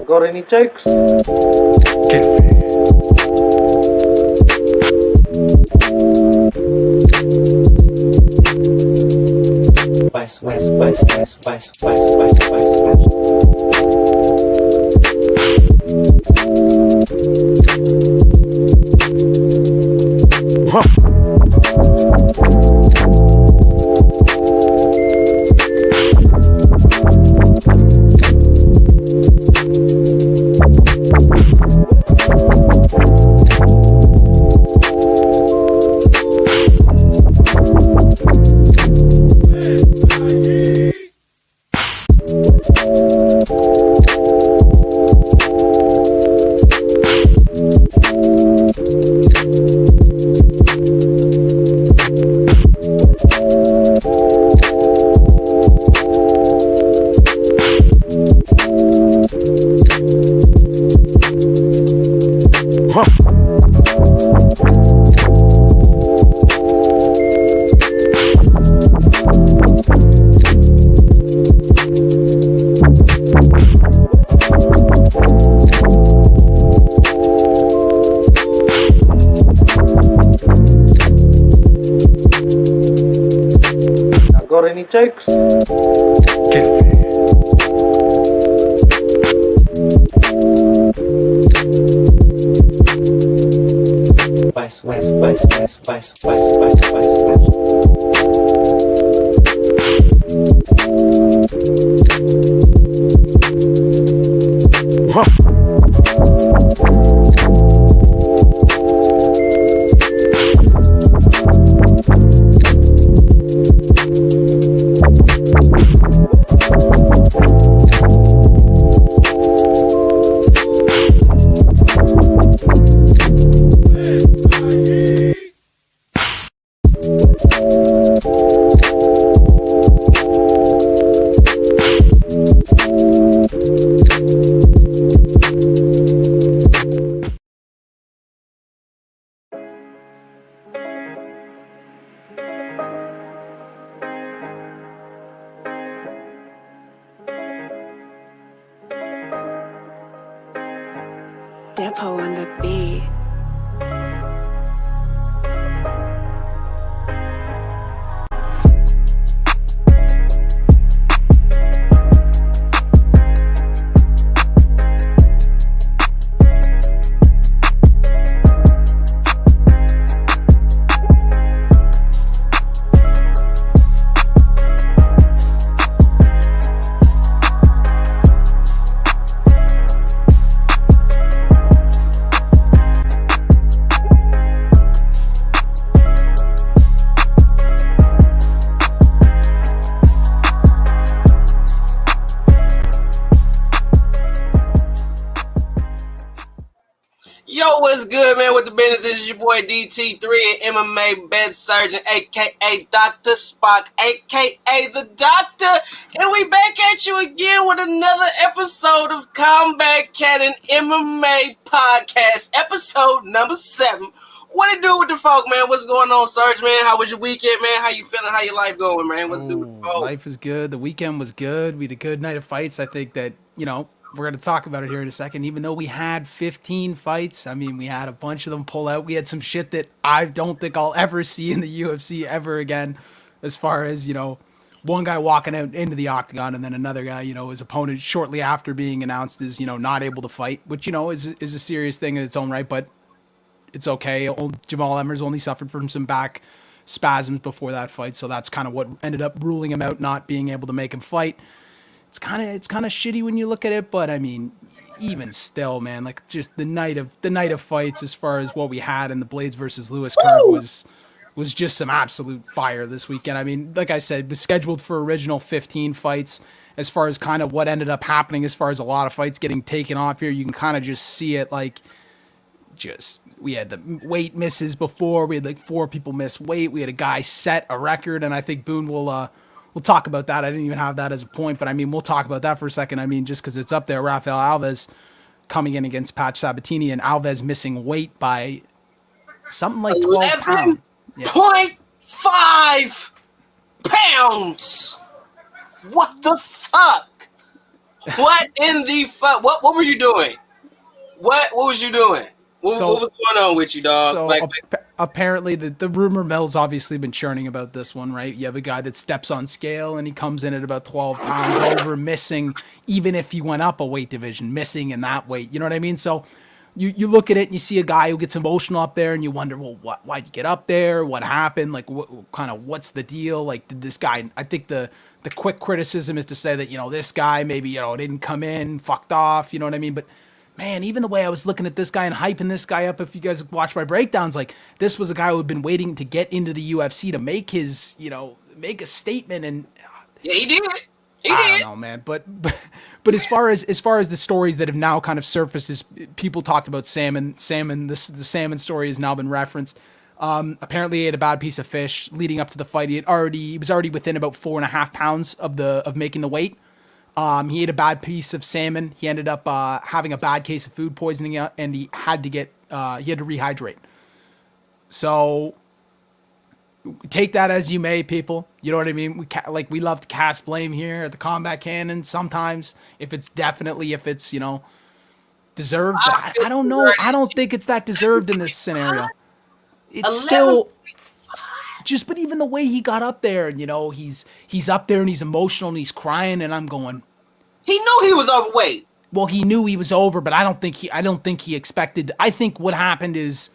Got any jokes? Got any jokes? Depot on the beat. Yo, what's good, man? With the business, this is your boy DT3, an MMA bed surgeon, aka Dr. Spock, aka the Doctor, and we back at you again with another episode of Combat Cannon MMA Podcast, episode number 7. What it do with the folk, man? What's going on, Serge, man? How was your weekend, man? How you feeling? How your life going, man? What's good with the folk? Life is good. The weekend was good. We had a good night of fights. I think that, we're going to talk about it here in a second. Even though we had 15 fights, I mean, we had a bunch of them pull out. We had some shit that I don't think I'll ever see in the UFC ever again, as far as, one guy walking out into the octagon and then another guy, his opponent shortly after being announced is, not able to fight, which, is a serious thing in its own right, but it's okay. Jamal Emmers only suffered from some back spasms before that fight, so that's kind of what ended up ruling him out, not being able to make him fight. It's kind of shitty when you look at it, but I mean, even still, man, like just the night of fights as far as what we had in the Blades versus Lewis card was just some absolute fire this weekend. I mean, like I said, was scheduled for original 15 fights. As far as kind of what ended up happening, as far as a lot of fights getting taken off here, you can kind of just see it. Like, just we had the weight misses before. We had like 4 people miss weight. We had a guy set a record, and I think Boone will we'll talk about that. I didn't even have that as a point, but I mean, we'll talk about that for a second. I mean, just because it's up there, Rafael Alves coming in against Patch Sabatini, and Alves missing weight by something like 12 pounds. 11.5 pounds. What the fuck? What in the fuck? What were you doing? What was you doing? What was going on with you, dog? So apparently the rumor mill's obviously been churning about this one, right? You have a guy that steps on scale and he comes in at about 12 pounds over, missing, even if he went up a weight division, missing in that weight. You know what I mean? So you look at it and you see a guy who gets emotional up there and you wonder, well, why'd you get up there? What happened? Like, what's the deal? Like, did this guy, I think the quick criticism is to say that, this guy maybe, didn't come in, fucked off, you know what I mean? But man, even the way I was looking at this guy and hyping this guy up, if you guys watch my breakdowns, like this was a guy who had been waiting to get into the UFC to make his, make a statement. And yeah, he did. I don't know, man. But as far as the stories that have now kind of surfaced, is people talked about salmon. The salmon story has now been referenced. Apparently, he had a bad piece of fish leading up to the fight. He was already within about 4.5 pounds of making the weight. He ate a bad piece of salmon. He ended up having a bad case of food poisoning, and he had to rehydrate. So take that as you may, people. You know what I mean? We love to cast blame here at the Combat Cannon sometimes if it's deserved. But I don't know. I don't think it's that deserved in this scenario. It's still but even the way he got up there, and he's up there and he's emotional and he's crying, and I'm going, he knew he was overweight. Well, he knew he was over, but I don't think he expected. I think what happened is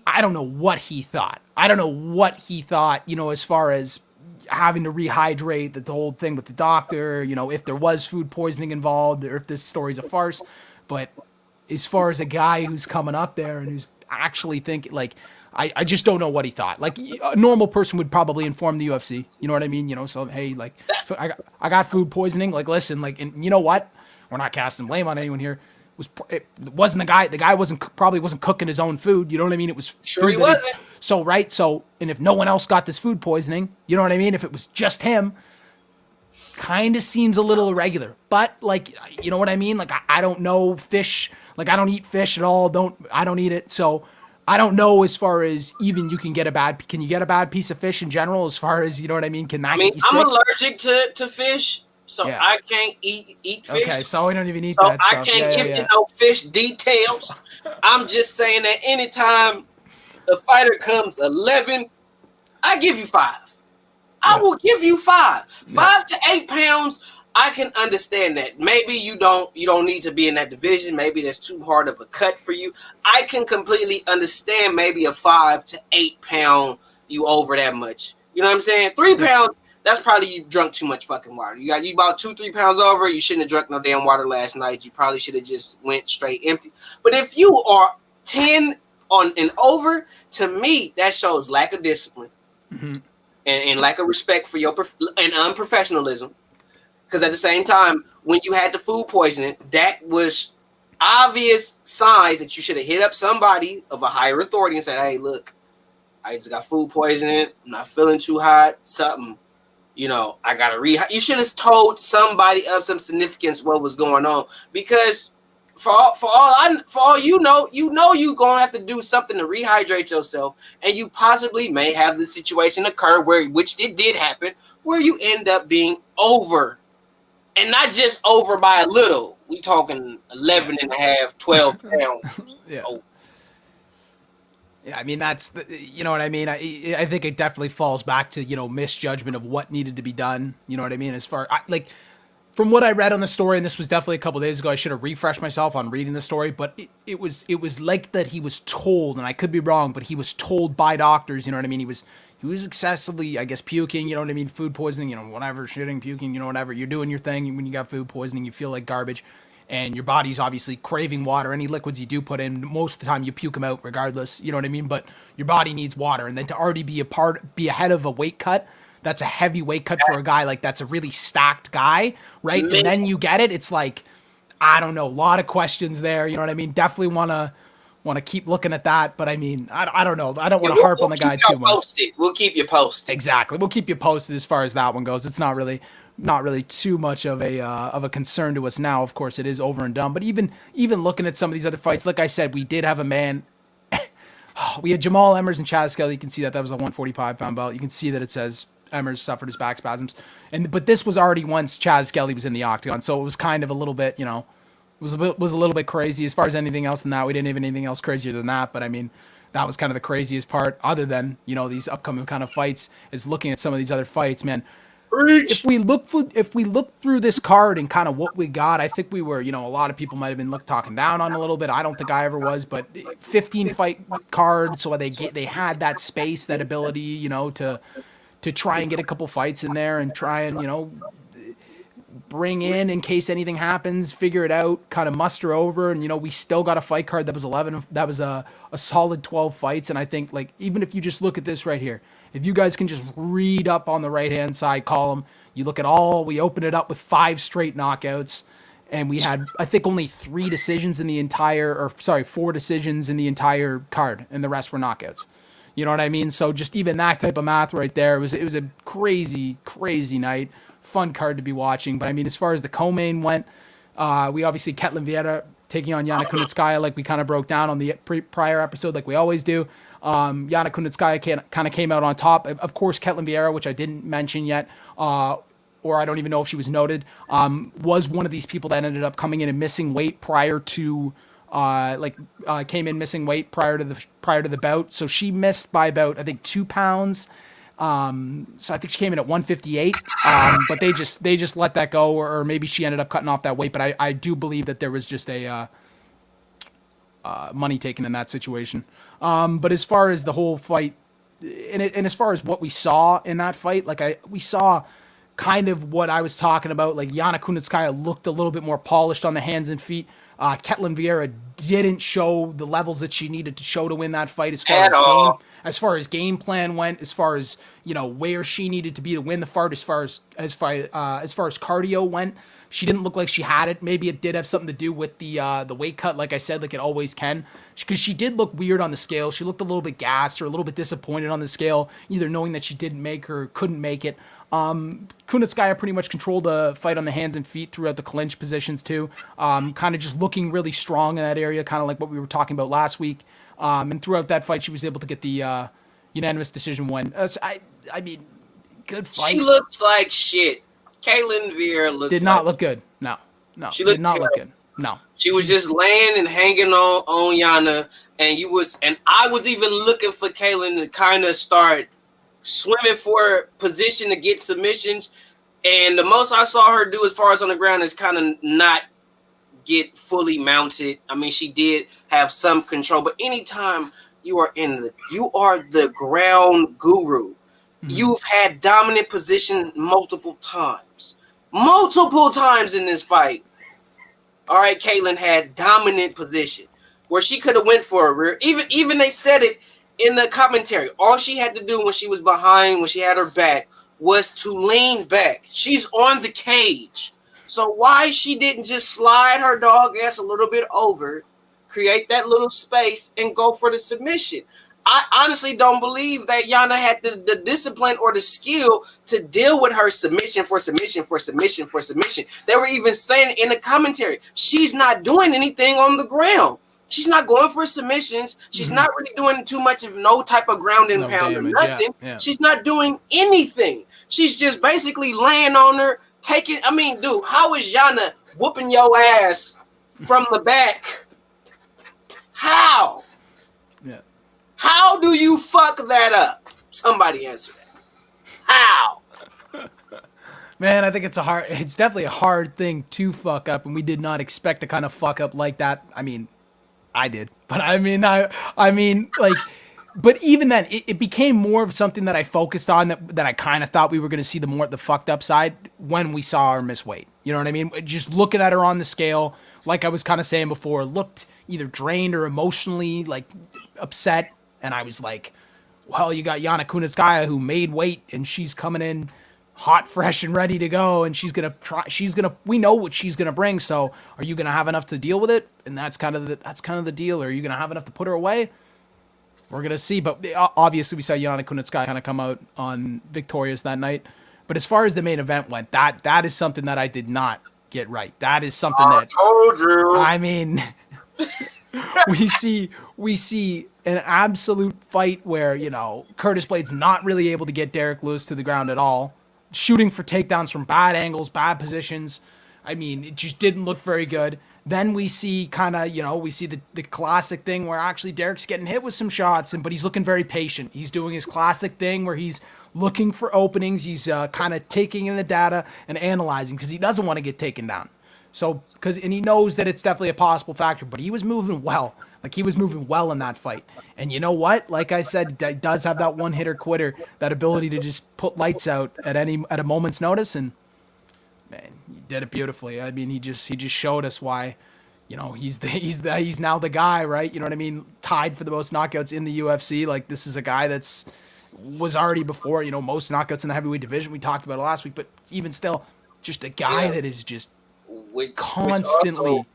I don't know what he thought. As far as having to rehydrate, the whole thing with the doctor, if there was food poisoning involved or if this story's a farce. But as far as a guy who's coming up there and who's actually thinking, like, I just don't know what he thought. Like, a normal person would probably inform the UFC. You know what I mean? So, hey, like, I got food poisoning. Like, listen, like, and you know what? We're not casting blame on anyone here. It wasn't the guy. The guy probably wasn't cooking his own food. You know what I mean? It was sure he wasn't. And if no one else got this food poisoning, you know what I mean? If it was just him, kind of seems a little irregular. But, like, you know what I mean? Like, I don't know fish. Like, I don't eat fish at all. I don't eat it. So I don't know as far as even can you get a bad piece of fish in general, as far as, you know what I mean? Can that get you sick? I'm allergic to fish, so yeah. I can't eat fish. Okay, so we don't even eat that stuff. I can't give you no fish details. I'm just saying that anytime the fighter comes 11, I give you 5. I will give you 5. 5 to 8 pounds. I can understand that. Maybe you don't need to be in that division. Maybe that's too hard of a cut for you. I can completely understand maybe a 5 to 8 pound you over that much. You know what I'm saying? 3 pounds, that's probably you drunk too much fucking water. You about 2-3 pounds over. You shouldn't have drunk no damn water last night. You probably should have just went straight empty. But if you are 10 on and over, to me that shows lack of discipline and lack of respect for your and unprofessionalism. Because at the same time, when you had the food poisoning, that was obvious signs that you should have hit up somebody of a higher authority and said, hey, look, I just got food poisoning. I'm not feeling too hot. Something, I got to You should have told somebody of some significance what was going on. Because for all you know, you're going to have to do something to rehydrate yourself. And you possibly may have the situation occur which it did happen, where you end up being over. And not just over by a little. We talking 11 and a half, 12 pounds. Yeah. Oh. Yeah, I mean, that's you know what I mean? I think it definitely falls back to, misjudgment of what needed to be done. You know what I mean? As far, from what I read on the story, and this was definitely a couple days ago, I should have refreshed myself on reading the story, but it was like that he was told, and I could be wrong, but he was told by doctors, you know what I mean? He was excessively, I guess, puking, you know what I mean? Food poisoning, whatever, shitting, puking, whatever. You're doing your thing when you got food poisoning, you feel like garbage. and your body's obviously craving water. Any liquids you do put in, most of the time you puke them out regardless. You know what I mean? But your body needs water, and then to already be ahead of a weight cut. That's a heavy weight cut for a guy like that's a really stacked guy, right? Man. And then you get it. It's like, I don't know, a lot of questions there. You know what I mean? Definitely want to keep looking at that. But I mean, I don't know. I don't want to harp on the guy too much. We'll keep you posted. Exactly. We'll keep you posted as far as that one goes. It's not really too much of a concern to us now. Of course, it is over and done. But even looking at some of these other fights, like I said, we did have a man. We had Jamal Emmers and Chaz Skelly. You can see that was a 145-pound belt. You can see that it says Emmers suffered his back spasms, but this was already once Chaz Skelly was in the octagon, so it was kind of a little bit, was a little bit crazy. As far as anything else than that, we didn't have anything else crazier than that. But I mean, that was kind of the craziest part, other than these upcoming kind of fights, is looking at some of these other fights, man. If we look through this card and kind of what we got, I think we were, a lot of people might have been talking down on a little bit. I don't think I ever was, but 15 fight card, so they had that space, that ability, to try and get a couple fights in there and try and bring in case anything happens, figure it out, kind of muster over, and we still got a fight card that was 11. That was a solid 12 fights, and I think even if you just look at this right here. If you guys can just read up on the right-hand side column, you look at we opened it up with 5 straight knockouts, and we had, I think, only 4 decisions in the entire card, and the rest were knockouts. You know what I mean? So just even that type of math right there, it was a crazy, crazy night. Fun card to be watching. But I mean, as far as the co-main went, we obviously Ketlin Vieira taking on Yana Kunitskaya, like we kind of broke down on the prior episode, like we always do. Yana Kunitskaya kind of came out on top. Of course, Ketlin Vieira, which I didn't mention yet, or I don't even know if she was noted, was one of these people that ended up coming in and missing weight prior to, came in missing weight prior to the bout. So she missed by about, I think, 2 pounds. So I think she came in at 158. But they just let that go, or maybe she ended up cutting off that weight. But I do believe that there was just a money taken in that situation. But as far as the whole fight, and as far as what we saw in that fight, we saw kind of what I was talking about. Like Yana Kunitskaya looked a little bit more polished on the hands and feet. Ketlin Vieira didn't show the levels that she needed to show to win that fight as far as game plan went, as far as where she needed to be to win the fight, as far as cardio went. She didn't look like she had it. Maybe it did have something to do with the weight cut, like I said, like it always can. Because she did look weird on the scale. She looked a little bit gassed or a little bit disappointed on the scale, either knowing that she didn't make or couldn't make it. Kunitskaya pretty much controlled the fight on the hands and feet throughout the clinch positions too. Kind of just looking really strong in that area, kind of like what we were talking about last week. And throughout that fight, she was able to get the unanimous decision win. I mean, good fight. She looked like shit. Ketlin Vieira did not look good. No. She did not look good. No. She was just laying and hanging on Yana, and I was even looking for Ketlin to kind of start swimming for position to get submissions. And the most I saw her do as far as on the ground is kind of not get fully mounted. I mean, she did have some control, but anytime you are the ground guru. You've had dominant position multiple times in this fight. All right, Ketlin had dominant position where she could have went for a rear. Even they said it in the commentary. All she had to do when she was behind, when she had her back, was to lean back. She's on the cage. So why she didn't just slide her dog ass a little bit over, create that little space, and go for the submission? I honestly don't believe that Yana had the discipline or the skill to deal with her submission for submission. They were even saying in the commentary, she's not doing anything on the ground. She's not going for submissions. She's not really doing too much of no type of ground and pound or nothing. Yeah. She's not doing anything. She's just basically laying on her, taking. I mean, dude, how is Yana whooping your ass from the back? How? Yeah. How do you fuck that up? Somebody answer that. How? Man, I think it's definitely a hard thing to fuck up, and we did not expect to kind of fuck up like that. I mean, I did, but I mean, like But even then, it became more of something that I focused on that I kind of thought we were going to see the fucked up side when we saw her miss weight. You know what I mean? Just looking at her on the scale, like I was kind of saying before, looked either drained or emotionally like upset. And I was like, well, you got Yana Kunitskaya who made weight and she's coming in hot, fresh, and ready to go. And we know what she's going to bring. So are you going to have enough to deal with it? And that's kind of the deal. Or are you going to have enough to put her away? We're going to see. But obviously we saw Yana Kunitskaya kind of come out on victorious that night. But as far as the main event went, that is something that I did not get right. That is something that told you. I mean, we see an absolute fight where, Curtis Blade's not really able to get Derek Lewis to the ground at all, shooting for takedowns from bad angles, bad positions. I mean, it just didn't look very good. Then we see we see the classic thing where actually Derek's getting hit with some shots, but he's looking very patient. He's doing his classic thing where he's looking for openings. He's kind of taking in the data and analyzing because he doesn't want to get taken down. So, and he knows that it's definitely a possible factor, but he was moving well. Like, he was moving well in that fight. And you know what? Like I said, he does have that one-hitter quitter, that ability to just put lights out at a moment's notice. And, man, he did it beautifully. I mean, he just showed us why, he's now the guy, right? You know what I mean? Tied for the most knockouts in the UFC. Like, this is a guy was already before, most knockouts in the heavyweight division. We talked about it last week, but even still, just a guy that is just constantly,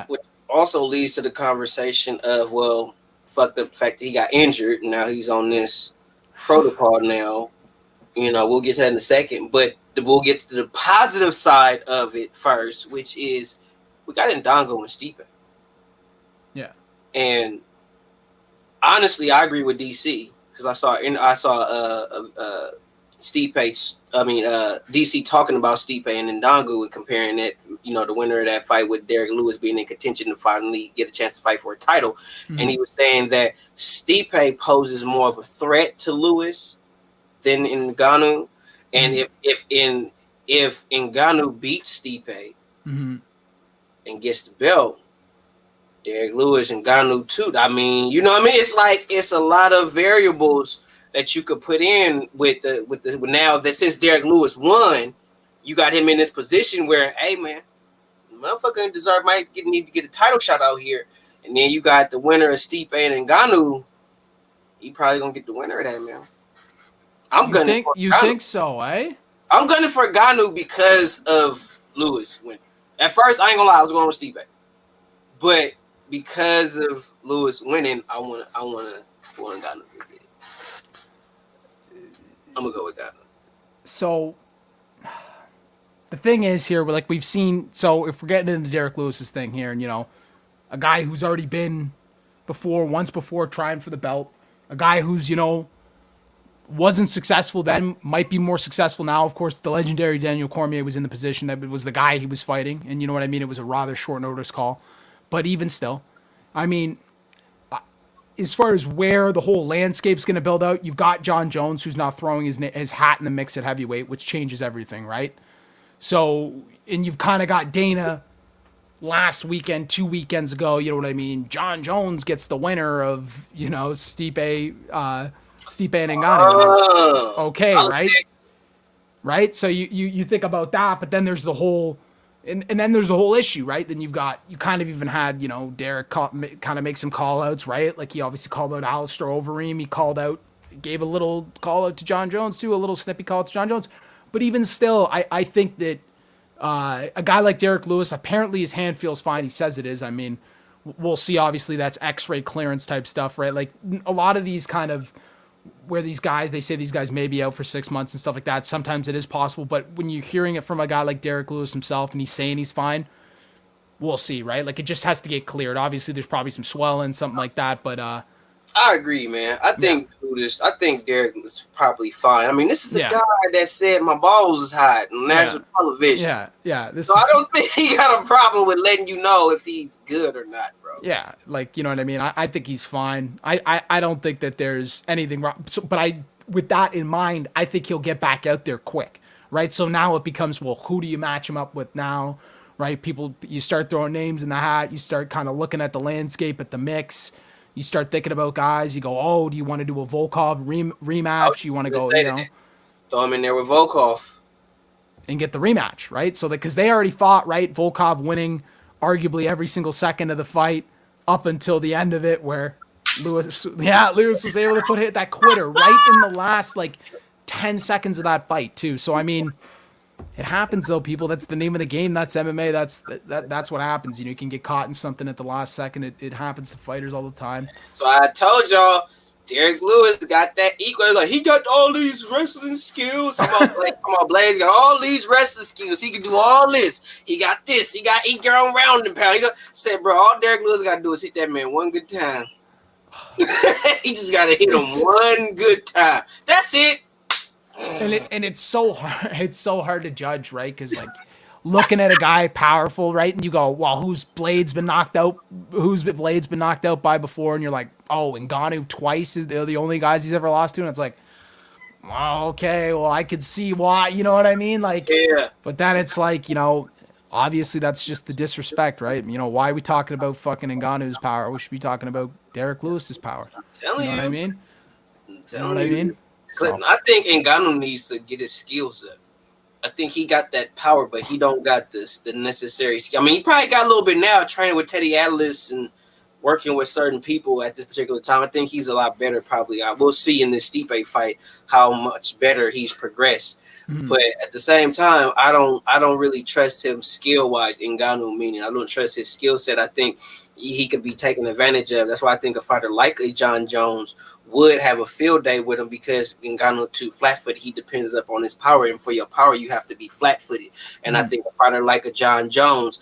which also leads to the conversation of, well, fuck the fact that he got injured and now he's on this protocol now. We'll get to that in a second, but we'll get to the positive side of it first, which is we got Ndongo and Stipe. Yeah, and honestly, I agree with DC because I saw DC talking about Stipe and Ndongo and comparing it, the winner of that fight with Derek Lewis being in contention to finally get a chance to fight for a title. Mm-hmm. And he was saying that Stipe poses more of a threat to Lewis than Ngannou. And if Ngannou beats Stipe mm-hmm. and gets the belt, Derek Lewis and Ngannou too. I mean, It's like it's a lot of variables that you could put in with now that since Derek Lewis won, you got him in this position where, hey man, motherfucker need to get a title shot out here. And then you got the winner of Stipe and Ngannou. He probably gonna get the winner of that, man. You think so, eh? I'm gunning for Ngannou because of Lewis winning. At first, I ain't gonna lie, I was going with Stipe, but because of Lewis winning, I want Ngannou to get it. I'm gonna go with Ngannou. So the thing is here, like we've seen, so if we're getting into Derek Lewis's thing here, and a guy who's already been once before trying for the belt, a guy who's wasn't successful then, might be more successful now. Of course, the legendary Daniel Cormier was in the position that it was the guy he was fighting, and you know what I mean? It was a rather short notice call. But even still, I mean, as far as where the whole landscape's going to build out, you've got John Jones, who's now throwing his hat in the mix at heavyweight, which changes everything, right? So, and you've kind of got Dana last weekend, 2 weekends ago, you know what I mean? John Jones gets the winner of, Stipe and Ngannou. Okay, right? Right? So you think about that, but then there's the whole... And then there's the whole issue, right? Then you kind of even had, Derek kind of make some call-outs, right? Like he obviously called out Alistair Overeem. He gave a little call-out to John Jones too, a little snippy call-out to John Jones. But even still, I think that a guy like Derek Lewis, apparently his hand feels fine. He says it is. I mean, we'll see. Obviously, that's X-ray clearance type stuff, right? Like a lot of these kind of where they say these guys may be out for 6 months and stuff like that. Sometimes it is possible, but when you're hearing it from a guy like Derek Lewis himself and he's saying he's fine, we'll see, right? Like it just has to get cleared. Obviously, there's probably some swelling, something like that, but I agree, man. I think Derek was probably fine. I mean, this is a guy that said my balls is hot on national television. Yeah. So I don't think he got a problem with letting you know if he's good or not, bro. Yeah, like, you know what I mean? I think he's fine. I don't think that there's anything wrong. So, but with that in mind, I think he'll get back out there quick, right? So now it becomes, well, who do you match him up with now, right? You start throwing names in the hat. You start kind of looking at the landscape, at the mix. you start thinking about guys. You go, oh, do you want to do a Volkov rematch? You want to go, throw him in there with Volkov and get the rematch, right? So because they already fought, right? Volkov winning arguably every single second of the fight up until the end of it, where Lewis was able to put that quitter right in the last 10 seconds of that fight too. So I mean, it happens though, people. That's the name of the game. That's MMA. That's what happens. You can get caught in something at the last second. It happens to fighters all the time. So I told y'all, Derek Lewis got that equal. He got all these wrestling skills. Come on, Blaze got all these wrestling skills. He can do all this. He got this. He got 8 ground and pound. Said, bro, all Derek Lewis got to do is hit that man one good time. He just got to hit him one good time. That's it. And it's so hard. It's so hard to judge, right? Because looking at a guy powerful, right, and you go, well, whose blade's been knocked out by before, and you're like, oh, Ngannou twice is the only guys he's ever lost to, and it's like, well, okay, well, I could see why, you know what I mean? Yeah. But then it's obviously that's just the disrespect, right? Why are we talking about fucking Ngannou's power? We should be talking about Derek Lewis's power. I'm telling you. What I mean? You know what I mean? So. I think Ngannou needs to get his skills up. I think he got that power, but he don't got the necessary skill. I mean, he probably got a little bit now training with Teddy Atlas and working with certain people at this particular time. I think he's a lot better probably. We'll see in this Stipe fight how much better he's progressed. Mm-hmm. But at the same time, I don't really trust him skill-wise, Ngannou, meaning I don't trust his skill set. I think he could be taken advantage of. That's why I think a fighter like a John Jones would have a field day with him, because Ngannou too flat-footed. He depends upon his power, and for your power, you have to be flat-footed. And I think a fighter like a John Jones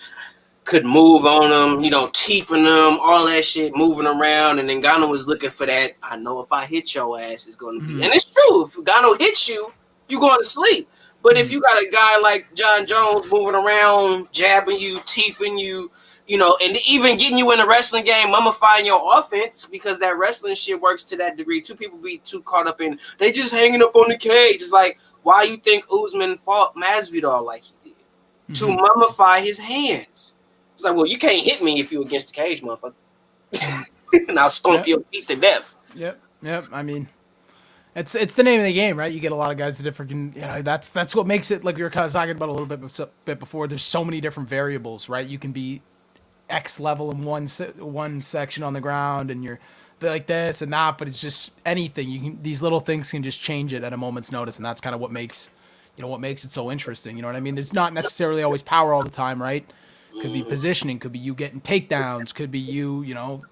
could move on him, teeping him, all that shit, moving around. And Ngannou was looking for that. I know if I hit your ass, it's going to be. And it's true. If Ngannou hits you, you're going to sleep. But if you got a guy like John Jones moving around, jabbing you, teeping you, and even getting you in the wrestling game, mummifying your offense, because that wrestling shit works to that degree. Two people be too caught up in, they just hanging up on the cage. It's like, why you think Usman fought Masvidal like he did? To mummify his hands. It's like, well, you can't hit me if you're against the cage, motherfucker. And I'll stomp your feet to death. Yep. I mean, it's the name of the game, right? You get a lot of guys that different, that's what makes it, like we were kind of talking about a little bit before. There's so many different variables, right? You can be X level in one section on the ground, and you're like this and that, but it's just anything. These little things can just change it at a moment's notice, and that's kind of what makes it so interesting. You know what I mean? There's not necessarily always power all the time, right? Could be positioning, could be you getting takedowns, could be you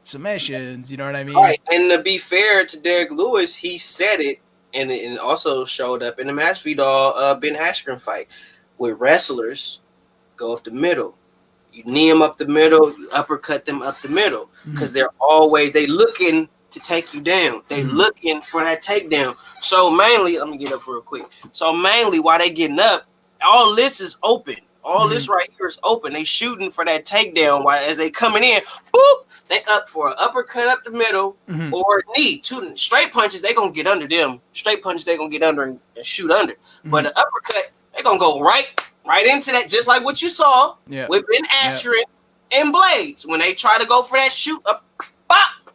submissions, you know what I mean? Right. And to be fair to Derek Lewis, he said it, and it also showed up in the Masvidal Ben Askren fight. With wrestlers, go up the middle. You knee them up the middle, you uppercut them up the middle, because they looking to take you down. They looking for that takedown. So mainly, let me get up real quick. So mainly, while they getting up, all this is open. All this right here is open. They shooting for that takedown. While as they coming in, boop, they up for an uppercut up the middle or a knee. Two straight punches, they gonna get under them. Straight punches, they gonna get under and shoot under. But the uppercut, they gonna go right into that, just like what you saw with Ben Askren and Blades when they try to go for that shoot up. Bop.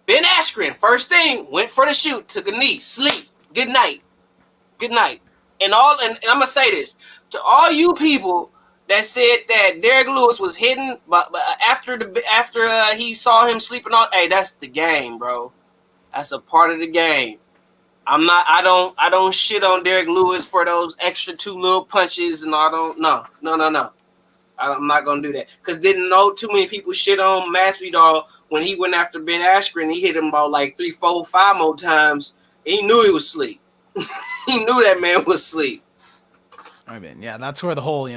Ben Askren, first thing, went for the shoot, took a knee, sleep. Good night. And I'm gonna say this to all you people that said that Derek Lewis was hidden, but after he saw him sleeping on, hey, that's the game, bro. That's a part of the game. I don't shit on Derek Lewis for those extra 2 little punches, and I don't. No. I'm not gonna do that, because didn't know too many people shit on Masvidal when he went after Ben Askren. He hit him about like 3, 4, 5 more times. And he knew he was asleep. He knew that man was asleep. I mean, yeah, that's where the whole,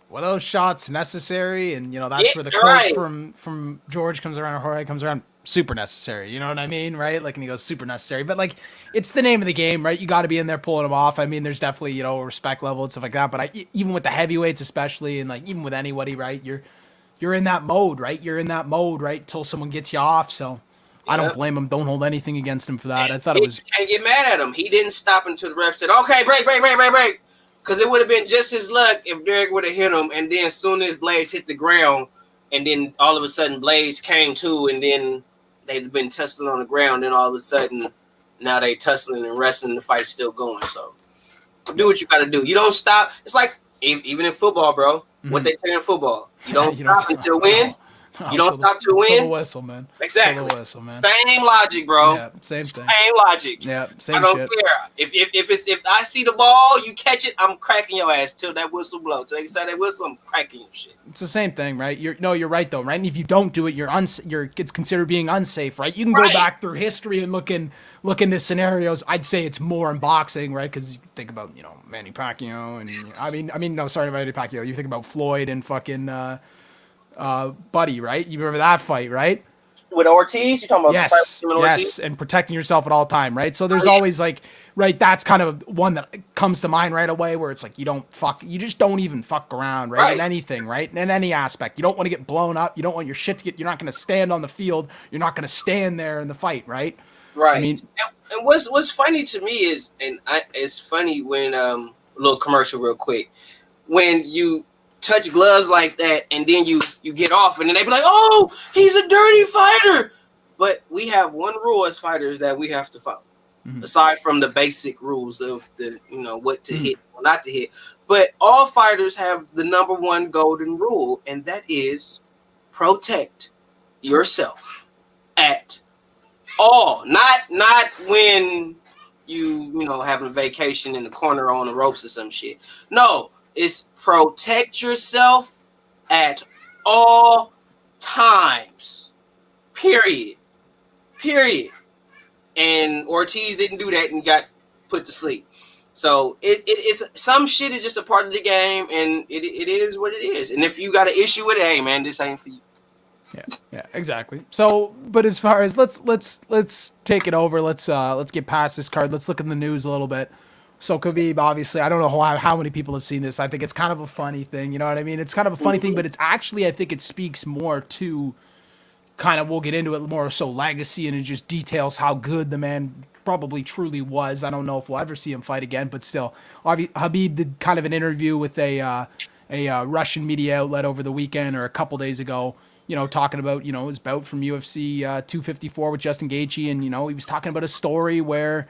were those shots necessary? And, that's where the quote from George comes around, or Jorge comes around, super necessary. You know what I mean? Right? And he goes, super necessary. But, it's the name of the game, right? You got to be in there pulling them off. I mean, there's definitely, a respect level and stuff like that. But even with the heavyweights especially, and, even with anybody, right, you're in that mode, right? You're in that mode, right, till someone gets you off. So I don't blame him. Don't hold anything against him for that. I thought it was... You can't get mad at him. He didn't stop until the ref said, okay, break. Because it would have been just his luck if Derek would have hit him, and then as soon as Blades hit the ground, and then all of a sudden Blades came to, and then they've been tussling on the ground, and all of a sudden now they tussling and wrestling, the fight's still going. So do what you got to do. You don't stop. It's like even in football, bro. What they say in football, you don't stop until win. No, you don't stop to win. Till the whistle, man. Exactly. Till the whistle, man. Same logic, bro. Yeah, same thing. Same logic. Yeah, same I don't shit. care. If I see the ball, you catch it, I'm cracking your ass till that whistle blow. Till you say that whistle, I'm cracking your shit. It's the same thing, right? You're right though, right? And if you don't do it, it's considered being unsafe, right? You can go back through history and look into scenarios. I'd say it's more in boxing, right? Because you think about Manny Pacquiao and no, sorry, Manny Pacquiao. You think about Floyd and fucking Buddy, right? You remember that fight, right? With Ortiz, you're talking about yes, and protecting yourself at all time, right? So there's always right, that's kind of one that comes to mind right away, where it's like you just don't even fuck around, right? In anything, right? In any aspect. You don't want to get blown up. You don't want your shit to get. You're not going to stand on the field. You're not going to stand there in the fight, right? Right. I mean, and what's funny to me is, it's funny when a little commercial real quick, when you touch gloves like that, and then you get off, and then they be like, "Oh, he's a dirty fighter." But we have one rule as fighters that we have to follow, aside from the basic rules of the what to hit or not to hit. But all fighters have the number one golden rule, and that is protect yourself at all. Not when you having a vacation in the corner on the ropes or some shit. No. Is protect yourself at all times. Period. And Ortiz didn't do that and got put to sleep. So it's some shit is just a part of the game, and it is what it is. And if you got an issue with it, hey man, this ain't for you. Yeah, exactly. So, but as far as let's take it over. Let's get past this card. Let's look in the news a little bit. So Khabib, obviously, I don't know how many people have seen this. I think it's kind of a funny thing, you know what I mean? It's kind of a funny thing, but it's actually, I think it speaks more to kind of, we'll get into it more so legacy, and it just details how good the man probably truly was. I don't know if we'll ever see him fight again, but still, Khabib did kind of an interview with a Russian media outlet over the weekend or a couple days ago, talking about, his bout from UFC 254 with Justin Gaethje, and, he was talking about a story where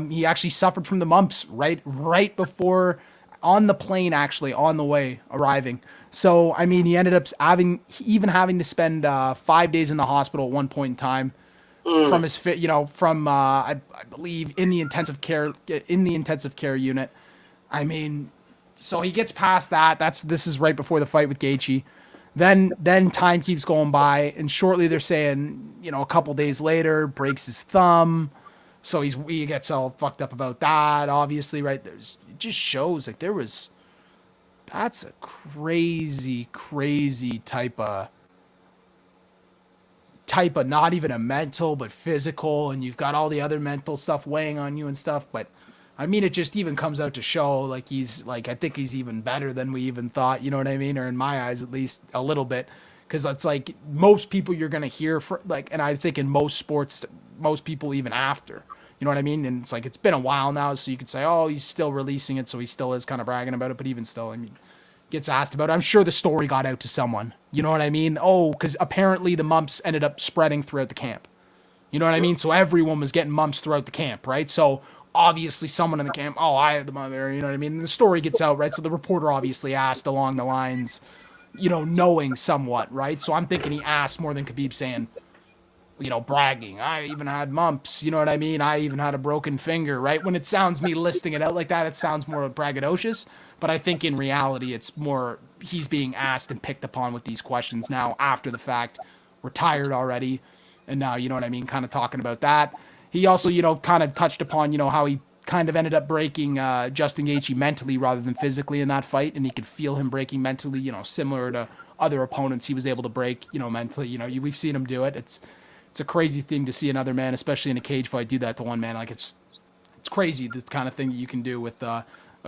he actually suffered from the mumps right before on the plane, actually on the way arriving. So, I mean, he ended up having to spend 5 days in the hospital at one point in time from his I believe in the intensive care unit. I mean, so he gets past that. This is right before the fight with Gaethje. Then time keeps going by, and shortly they're saying, a couple days later, breaks his thumb. So he gets all fucked up about that, obviously, right? It just shows that's a crazy type of not even a mental, but physical, and you've got all the other mental stuff weighing on you and stuff. But I mean, it just even comes out to show I think he's even better than we even thought, you know what I mean? Or in my eyes, at least a little bit. Because it's like most people you're going to hear and I think in most sports, most people even after, you know what I mean? And it's like, it's been a while now. So you could say, oh, he's still releasing it. So he still is kind of bragging about it. But even still, I mean, gets asked about it. I'm sure the story got out to someone, you know what I mean? Oh, because apparently the mumps ended up spreading throughout the camp. You know what I mean? So everyone was getting mumps throughout the camp, right? So obviously someone in the camp, oh, I had the mump there, you know what I mean? And the story gets out, right? So the reporter obviously asked along the lines, knowing somewhat, right? So I'm thinking he asked more than Khabib saying, bragging. I even had mumps, you know what I mean? I even had a broken finger, right? When it sounds me listing it out like that, it sounds more braggadocious. But I think in reality, it's more he's being asked and picked upon with these questions now after the fact, retired already. And now, you know what I mean? Kind of talking about that. He also, kind of touched upon, how he kind of ended up breaking Justin Gaethje mentally rather than physically in that fight, and he could feel him breaking mentally, similar to other opponents he was able to break, mentally. We've seen him do it. It's a crazy thing to see another man, especially in a cage fight, do that to one man. Like it's crazy, this kind of thing that you can do with a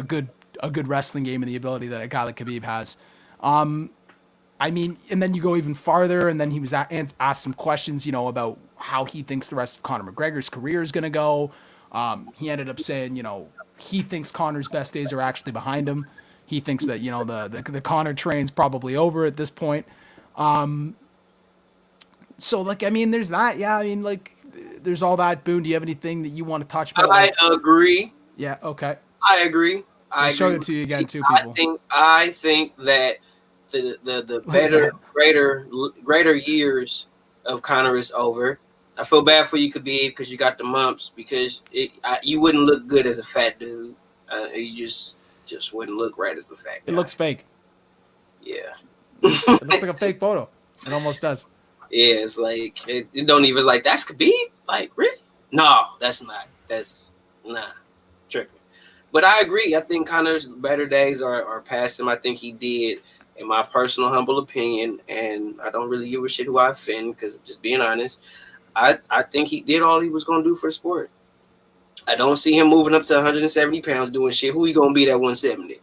good wrestling game and the ability that a guy like Khabib has. I mean, and then you go even farther, and then he was asked some questions, about how he thinks the rest of Conor McGregor's career is going to go. He ended up saying, he thinks Conor's best days are actually behind him. He thinks that, the Conor train's probably over at this point. So, like, I mean, there's that. Yeah, I mean, like, there's all that. Boone, do you have anything that you want to touch about? I agree. Yeah, okay. I agree. I I agree showed it with to you again, you. too, people. I think that the Look at better, that. greater years of Conor is over. I feel bad for you, Khabib, because you got the mumps. Because you wouldn't look good as a fat dude. You just wouldn't look right as a fat It guy. looks fake. Yeah. It looks like a fake photo. It almost does. Yeah, it's like it don't even like that's Khabib. Like really? No, that's not. That's nah, tripping. But I agree. I think Conor's better days are past him. I think he did, in my personal humble opinion, and I don't really give a shit who I offend because just being honest, I think he did all he was gonna do for the sport. I don't see him moving up to 170 pounds doing shit. Who he gonna be at 170?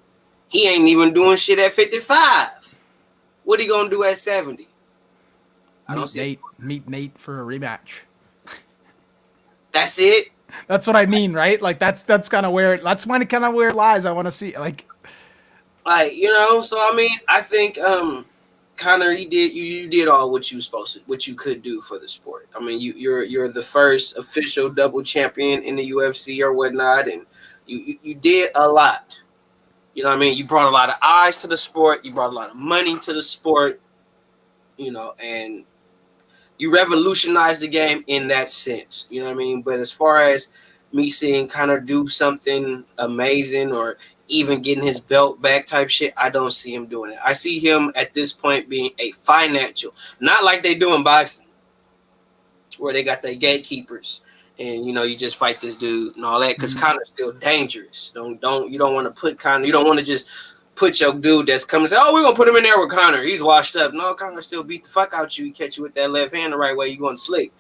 He ain't even doing shit at 55. What he gonna do at 70? I don't see. Meet Nate for a rematch. That's it. That's what I mean, right? Like that's kind of where that's when it kind of where it lies. I want to see like So I mean, I think Conor, you did all what you supposed to, what you could do for the sport. I mean, you're the first official double champion in the UFC or whatnot, and you did a lot. You know what I mean? You brought a lot of eyes to the sport. You brought a lot of money to the sport. And you revolutionized the game in that sense. You know what I mean? But as far as me seeing Conor do something amazing or even getting his belt back type shit, I don't see him doing it. I see him at this point being a financial, not like they do in boxing, where they got their gatekeepers and you just fight this dude and all that because Conor's still dangerous. You don't want to put Conor. You don't want to just put your dude that's coming and say, oh, we're gonna put him in there with Conor. He's washed up. No, Conor still beat the fuck out you. He catch you with that left hand the right way, you're going to sleep.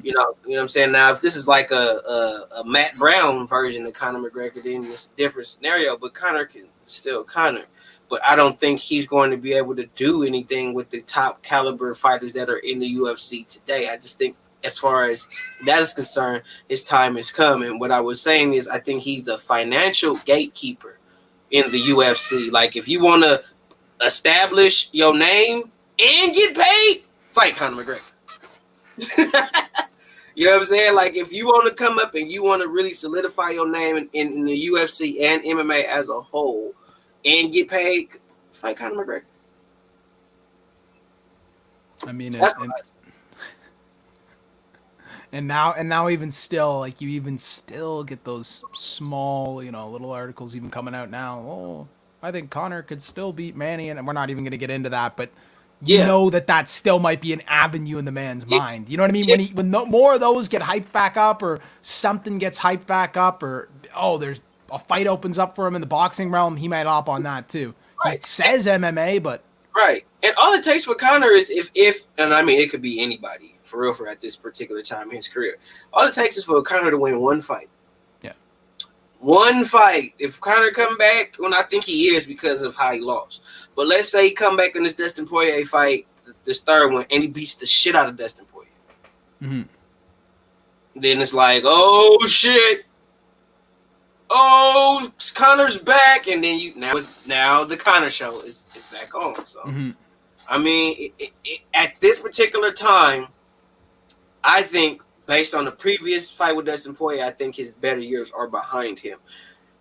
You know what I'm saying? Now, if this is like a Matt Brown version of Conor McGregor, then it's a different scenario. But Conor can still Conor. But I don't think he's going to be able to do anything with the top caliber fighters that are in the UFC today. I just think as far as that is concerned, his time has come. And what I was saying is I think he's a financial gatekeeper in the UFC. Like if you want to establish your name and get paid, fight Conor McGregor. You know what I'm saying? Like if you want to come up and you want to really solidify your name in the UFC and MMA as a whole and get paid, fight Conor McGregor. I mean, and now even still, like you even still get those small, little articles even coming out now. Oh, I think Conor could still beat Manny, and we're not even going to get into that, but you know that still might be an avenue in the man's mind. You know what I mean? When more of those get hyped back up, or something gets hyped back up, or there's a fight opens up for him in the boxing realm, he might hop on that too. Right. He says MMA, but right. And all it takes for Conor is if and I mean it could be anybody for real for at this particular time in his career. All it takes is for Conor to win one fight. Yeah. One fight. If Conor come back, when I think he is because of how he lost. But let's say he come back in this Dustin Poirier fight, this third one, and he beats the shit out of Dustin Poirier. Then it's like, oh shit. Oh, Conor's back, and then now the Conor show is back on. So, I mean, at this particular time, I think based on the previous fight with Dustin Poirier, I think his better years are behind him.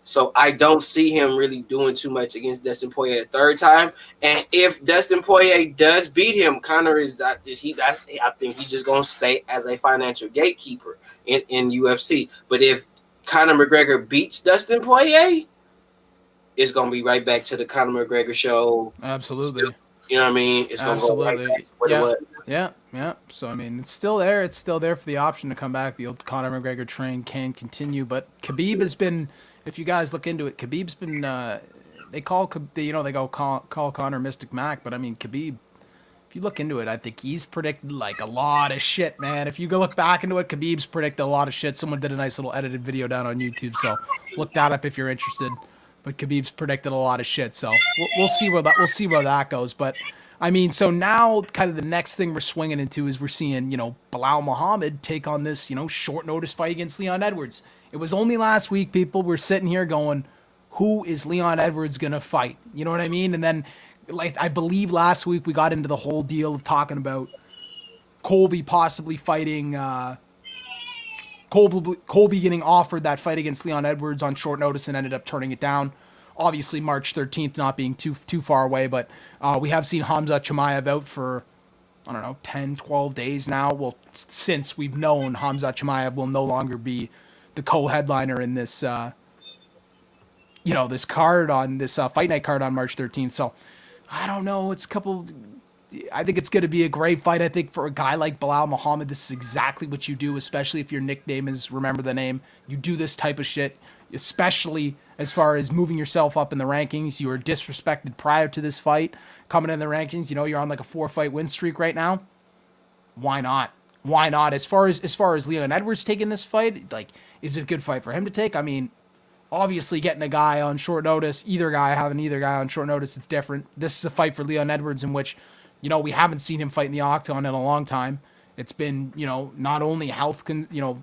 So I don't see him really doing too much against Dustin Poirier the third time. And if Dustin Poirier does beat him, Conor is I think he's just gonna stay as a financial gatekeeper in UFC. But if Conor McGregor beats Dustin Poirier, it's gonna be right back to the Conor McGregor show. Absolutely. Still, you know what I mean? It's gonna go right back to what it was. Yeah. So I mean, it's still there. It's still there for the option to come back. The old Conor McGregor train can continue, but Khabib has been. If you guys look into it, Khabib's been. They call Conor Mystic Mac, but I mean Khabib. If you look into it, I think he's predicted like a lot of shit, man. If you go look back into it, Khabib's predicted a lot of shit. Someone did a nice little edited video down on YouTube, so look that up if you're interested. But Khabib's predicted a lot of shit, so we'll see where that goes. But I mean, so now kind of the next thing we're swinging into is we're seeing Bilal Muhammad take on this short notice fight against Leon Edwards. It was only last week, people. We're sitting here going, who is Leon Edwards gonna fight? You know what I mean? And then, like I believe last week we got into the whole deal of talking about Colby possibly fighting. Colby getting offered that fight against Leon Edwards on short notice and ended up turning it down. Obviously, March 13th not being too far away, but we have seen Hamza Chimaev out for, I don't know, 10, 12 days now. Well, since we've known Hamza Chimaev will no longer be the co-headliner in this, this card on this fight night card on March 13th. So I don't know. I think it's going to be a great fight. I think for a guy like Bilal Muhammad, this is exactly what you do, especially if your nickname is Remember the Name. You do this type of shit, especially as far as moving yourself up in the rankings. You were disrespected prior to this fight. Coming in the rankings, you're on like a 4-fight win streak right now. Why not? Why not? As far as Leon Edwards taking this fight, like, is it a good fight for him to take? I mean, obviously getting a guy on short notice, having either guy on short notice, it's different. This is a fight for Leon Edwards in which, we haven't seen him fight in the octagon in a long time. It's been, not only health,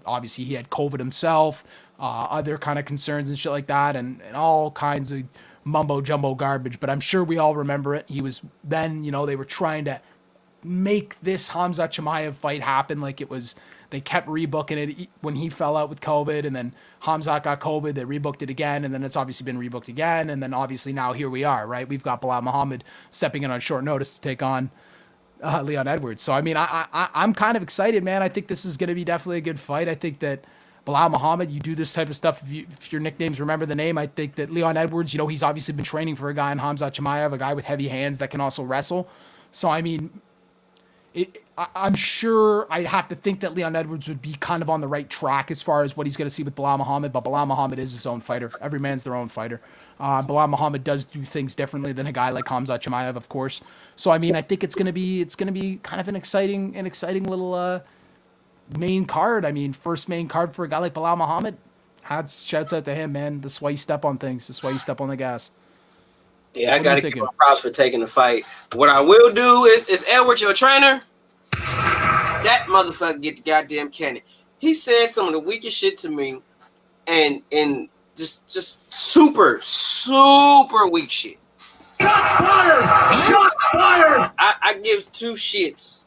obviously he had COVID himself, other kind of concerns and shit like that, and all kinds of mumbo jumbo garbage. But I'm sure we all remember it. He was then, they were trying to make this Hamza Chimaev fight happen. Like it was, they kept rebooking it when he fell out with COVID, and then Hamzat got COVID. They rebooked it again, and then it's obviously been rebooked again, and then obviously now here we are, right? We've got Bilal Muhammad stepping in on short notice to take on Leon Edwards. So I mean, I'm kind of excited, man. I think this is going to be definitely a good fight. I think that Bilal Muhammad, you do this type of stuff if your nicknames Remember the Name. I think that Leon Edwards, he's obviously been training for a guy in Hamzat Chimaev, a guy with heavy hands that can also wrestle. So I mean, I'm sure I'd have to think that Leon Edwards would be kind of on the right track as far as what he's going to see with Bilal Muhammad, but Bilal Muhammad is his own fighter. Every man's their own fighter. Bilal Muhammad does do things differently than a guy like Hamzat Chimaev, of course. So I mean, I think it's going to be kind of an exciting little main card. I mean, first main card for a guy like Bilal Muhammad. Shouts out to him, man. This is why you step on things. This is why you step on the gas. Yeah, I got to give him props for taking the fight. What I will do is Edward, your trainer, that motherfucker get the goddamn cannon. He said some of the weakest shit to me, and just super weak shit. Shots fired! Shots fired! I gives two shits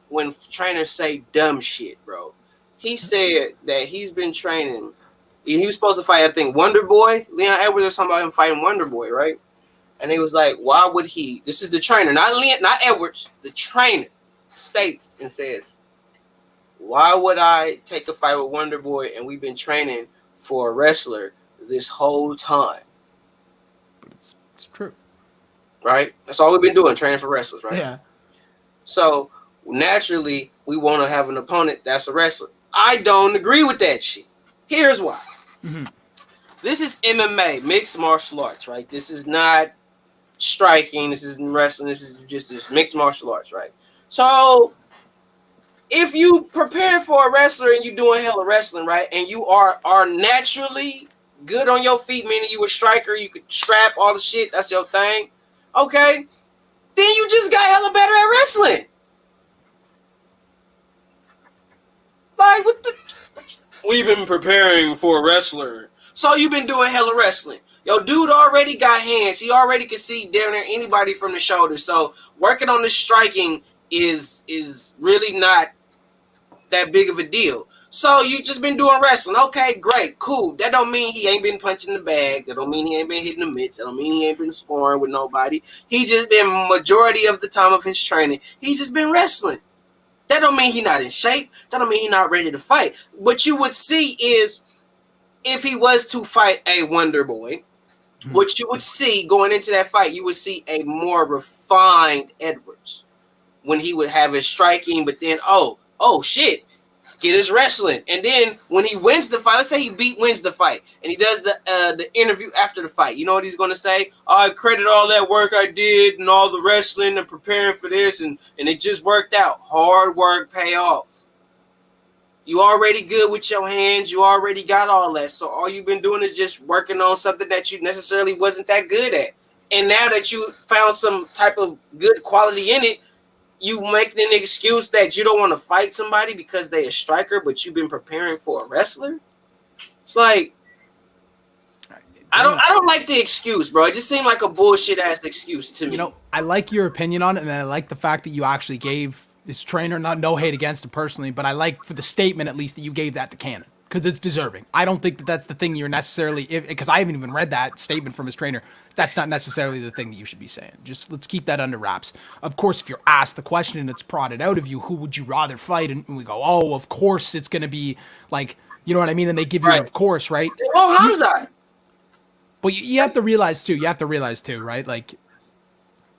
when trainers say dumb shit, bro. He said that he's been training. He was supposed to fight, I think, Wonder Boy. Leon Edwards or something about him fighting Wonder Boy, right? And he was like, why would he? This is the trainer, not Edwards. The trainer states and says, why would I take a fight with Wonder Boy and we've been training for a wrestler this whole time? But it's true. Right? That's all we've been doing, training for wrestlers, right? Yeah. So naturally, we want to have an opponent that's a wrestler. I don't agree with that shit. Here's why. Mm-hmm. This is MMA, mixed martial arts, right? This is not striking. This isn't wrestling. This is just this mixed martial arts, right? So if you prepare for a wrestler and you're doing hella wrestling, right, and you are naturally good on your feet, meaning you a striker, you could strap all the shit, that's your thing, okay, then you just got hella better at wrestling. Like, what the? We've been preparing for a wrestler. So you've been doing hella wrestling. Yo, dude already got hands. He already can see down there anybody from the shoulder. So working on the striking is really not that big of a deal. So you just been doing wrestling. Okay, great, cool. That don't mean he ain't been punching the bag. That don't mean he ain't been hitting the mitts. That don't mean he ain't been scoring with nobody. He just been majority of the time of his training, he just been wrestling. That don't mean he not in shape. That don't mean he not ready to fight. What you would see is if he was to fight a Wonder Boy, what you would see going into that fight, you would see a more refined Edwards when he would have his striking, but then, oh shit, get his wrestling. And then when he wins the fight, let's say he wins the fight, and he does the interview after the fight, you know what he's going to say? I credit all that work I did and all the wrestling and preparing for this, and it just worked out. Hard work pay off. You already good with your hands. You already got all that. So all you've been doing is just working on something that you necessarily wasn't that good at. And now that you found some type of good quality in it, you making an excuse that you don't want to fight somebody because they a striker, but you've been preparing for a wrestler. It's like, I don't like the excuse, bro. It just seemed like a bullshit ass excuse to me. I like your opinion on it, and I like the fact that you actually gave his trainer. Not no hate against him personally, but I like for the statement at least that you gave that to Cannon because it's deserving. I don't think that that's the thing you're necessarily because I haven't even read that statement from his trainer. That's not necessarily the thing that you should be saying. Just let's keep that under wraps. Of course, if you're asked the question and it's prodded out of you, who would you rather fight? And we go, oh, of course it's going to be like, you know what I mean? And they give you, Right. of course, right? Oh, Hamza. But you have to realize too, right? Like,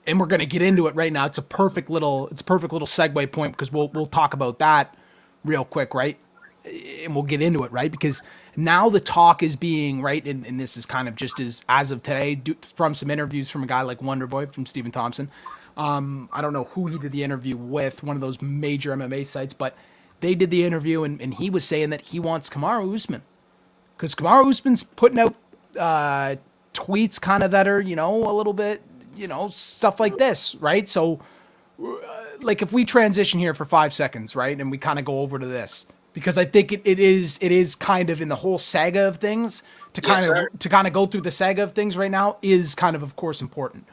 and we're gonna get into it right now. It's a perfect little segue point because we'll talk about that real quick, right? And we'll get into it, right? Because now the talk is being right, and this is kind of just as of today from some interviews from a guy like Wonderboy from Stephen Thompson. I don't know who he did the interview with, one of those major MMA sites, but they did the interview, and he was saying that he wants Kamaru Usman because Kamaru Usman's putting out tweets kind of that are, you know, a little bit, you know, stuff like this, right? So, like, if we transition here for 5 seconds, right, and we kind of go over to this, because I think it is kind of in the whole saga of things to kind of go through the saga of things right now is kind of course important.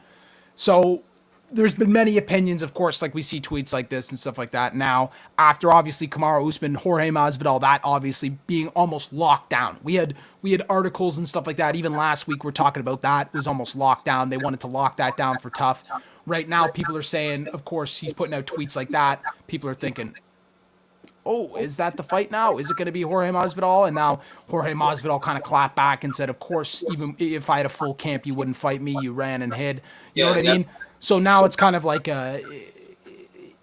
So there's been many opinions, of course, like we see tweets like this and stuff like that now after obviously Kamaru Usman, Jorge Masvidal, that obviously being almost locked down. We had articles and stuff like that. Even last week we're talking about that. It was almost locked down. They wanted to lock that down for tough. Right now people are saying, of course, he's putting out tweets like that. People are thinking, oh, is that the fight now? Is it going to be Jorge Masvidal? And now Jorge Masvidal kind of clapped back and said, of course, even if I had a full camp, you wouldn't fight me. You ran and hid. You know what I mean? So now it's kind of like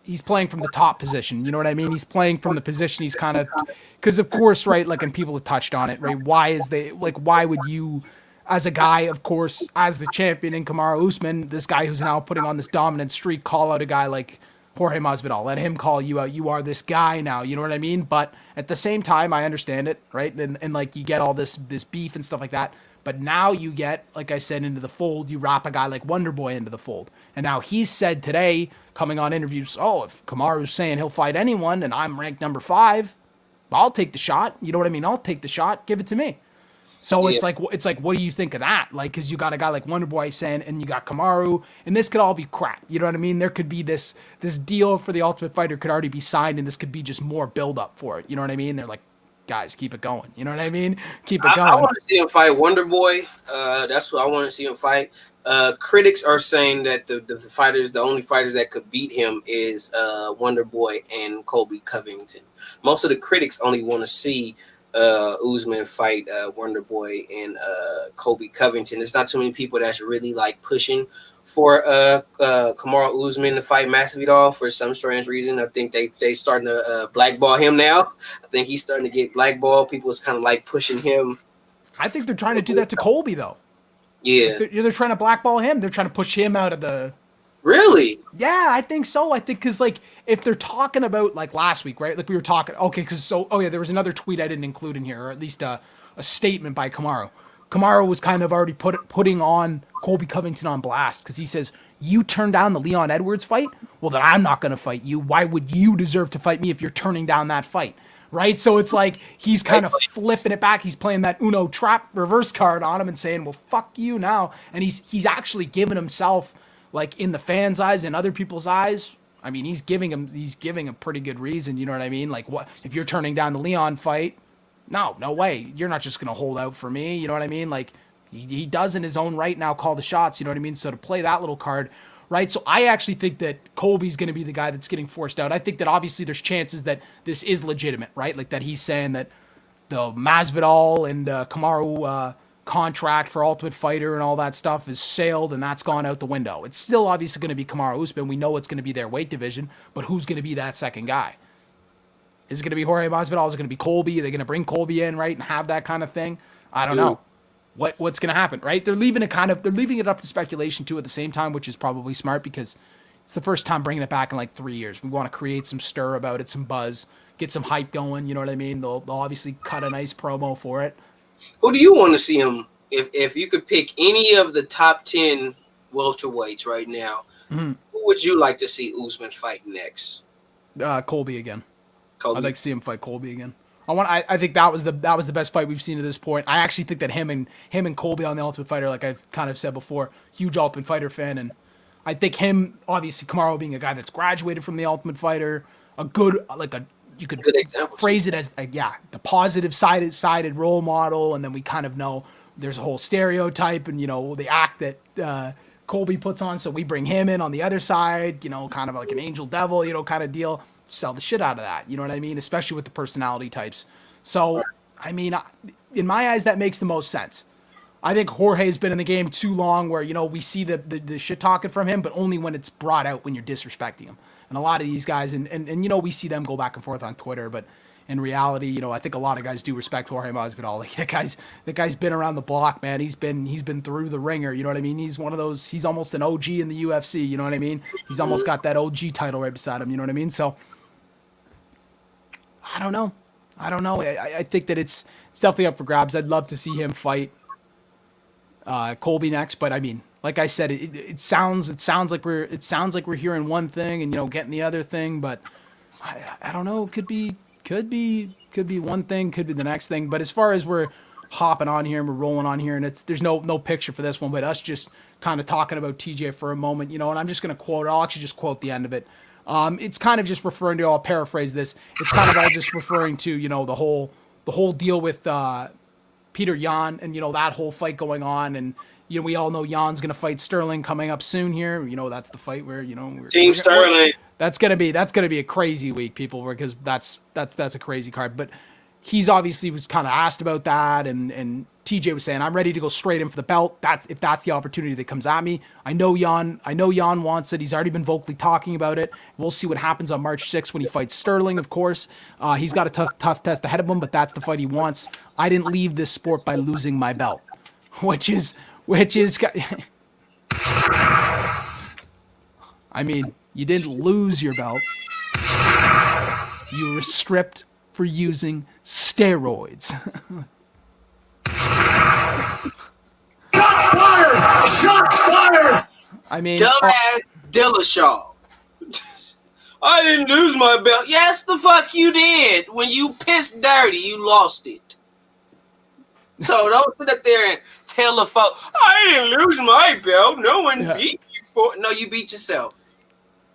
he's playing from the top position. You know what I mean? He's playing from the position he's kind of – because, of course, right, like, and people have touched on it, right? Why would you, as a guy, of course, as the champion in Kamaru Usman, this guy who's now putting on this dominant streak, call out a guy like Jorge Masvidal? Let him call you out. You are this guy now. You know what I mean? But at the same time, I understand it, right? And like, you get all this beef and stuff like that. But now you get, like I said, into the fold, you wrap a guy like Wonderboy into the fold. And now he's said today, coming on interviews, oh, if Kamaru's saying he'll fight anyone and I'm ranked number 5, I'll take the shot. You know what I mean? I'll take the shot. Give it to me. So it's like, what do you think of that? Like, because you got a guy like Wonderboy saying, and you got Kamaru, and this could all be crap. You know what I mean? There could be this deal for the Ultimate Fighter could already be signed, and this could be just more build up for it. You know what I mean? They're like, guys, keep it going. You know what I mean? Keep it going. I want to see him fight Wonderboy. That's what I want to see him fight. Critics are saying that the only fighters that could beat him is Wonderboy and Colby Covington. Most of the critics only want to see Usman fight Wonderboy and Colby Covington. There's not too many people that's really like pushing for Kamaru Usman to fight Masvidal for some strange reason. I think they starting to blackball him now. I think he's starting to get blackballed. People is kind of like pushing him. I think they're trying to do that to Colby though. Yeah, they're trying to blackball him. They're trying to push him out of the. Really? Yeah, I think so. I think because like if they're talking about like last week, right? Like we were talking. Okay, because there was another tweet I didn't include in here, or at least a statement by Kamaru. Kamaru was kind of already putting on Colby Covington on blast because he says, you turned down the Leon Edwards fight? Well, then I'm not going to fight you. Why would you deserve to fight me if you're turning down that fight? Right? So it's like he's kind of flipping it back. He's playing that Uno trap reverse card on him and saying, well, fuck you now. And he's actually giving himself, like in the fans' eyes and other people's eyes, I mean, he's giving a pretty good reason. You know what I mean? Like, what if you're turning down the Leon fight? No way. You're not just going to hold out for me. You know what I mean? Like, he does in his own right now call the shots. You know what I mean? So to play that little card, right? So I actually think that Colby's going to be the guy that's getting forced out. I think that obviously there's chances that this is legitimate, right? Like that he's saying that the Masvidal and Kamaru contract for Ultimate Fighter and all that stuff is sailed and that's gone out the window. It's still obviously going to be Kamaru Usman. We know it's going to be their weight division, but who's going to be that second guy? Is it going to be Jorge Masvidal? Is it going to be Colby? Are they going to bring Colby in, right, and have that kind of thing? I don't know. What's going to happen, right? They're leaving it up to speculation too at the same time, which is probably smart because it's the first time bringing it back in like 3 years. We want to create some stir about it, some buzz, get some hype going. You know what I mean? They'll obviously cut a nice promo for it. Who do you want to see him? If you could pick any of the top 10 welterweights right now, who would you like to see Usman fight next? Colby again. Colby. I'd like to see him fight Colby again. I think that was the best fight we've seen to this point. I actually think that him and Colby on the Ultimate Fighter, like I've kind of said before, huge Ultimate Fighter fan, and I think him, obviously Kamaru being a guy that's graduated from the Ultimate Fighter, a good, you could Good example, phrase it as, the positive sided role model. And then we kind of know there's a whole stereotype and, the act that Colby puts on. So we bring him in on the other side, kind of like an angel devil, kind of deal. Sell the shit out of that. You know what I mean? Especially with the personality types. So, I mean, in my eyes, that makes the most sense. I think Jorge's been in the game too long where, we see the shit talking from him, but only when it's brought out when you're disrespecting him. And a lot of these guys, and we see them go back and forth on Twitter, but in reality, I think a lot of guys do respect Jorge Masvidal. Like that guy's been around the block, man. He's been through the ringer. You know what I mean? He's one of those. He's almost an OG in the UFC. You know what I mean? He's almost got that OG title right beside him. You know what I mean? So I don't know. I think that it's definitely up for grabs. I'd love to see him fight Colby next, but I mean, like I said, it sounds like we're hearing one thing and getting the other thing, but I don't know. Could be one thing, could be the next thing. But as far as we're hopping on here and we're rolling on here, and there's no picture for this one, but us just kind of talking about TJ for a moment, and I'm just gonna quote it. I'll actually just quote the end of it. It's kind of just referring to. I'll paraphrase this. It's kind of all just referring to the whole deal with Peter Yan and that whole fight going on, and we all know Jan's gonna fight Sterling coming up soon here. That's the fight where Team Sterling. That's gonna be a crazy week, people, because that's a crazy card. But he's obviously was kind of asked about that, and TJ was saying, I'm ready to go straight in for the belt. If that's the opportunity that comes at me. I know Jan wants it. He's already been vocally talking about it. We'll see what happens on March 6th when he fights Sterling, of course. He's got a tough test ahead of him, but that's the fight he wants. I didn't leave this sport by losing my belt, which is I mean, you didn't lose your belt. You were stripped for using steroids. Shots fired! Shots fired! I mean, Dumbass Dillashaw. I didn't lose my belt. Yes, the fuck you did. When you pissed dirty, you lost it. So don't sit up there and tell the folk, I didn't lose my belt. No one beat you for. No, you beat yourself,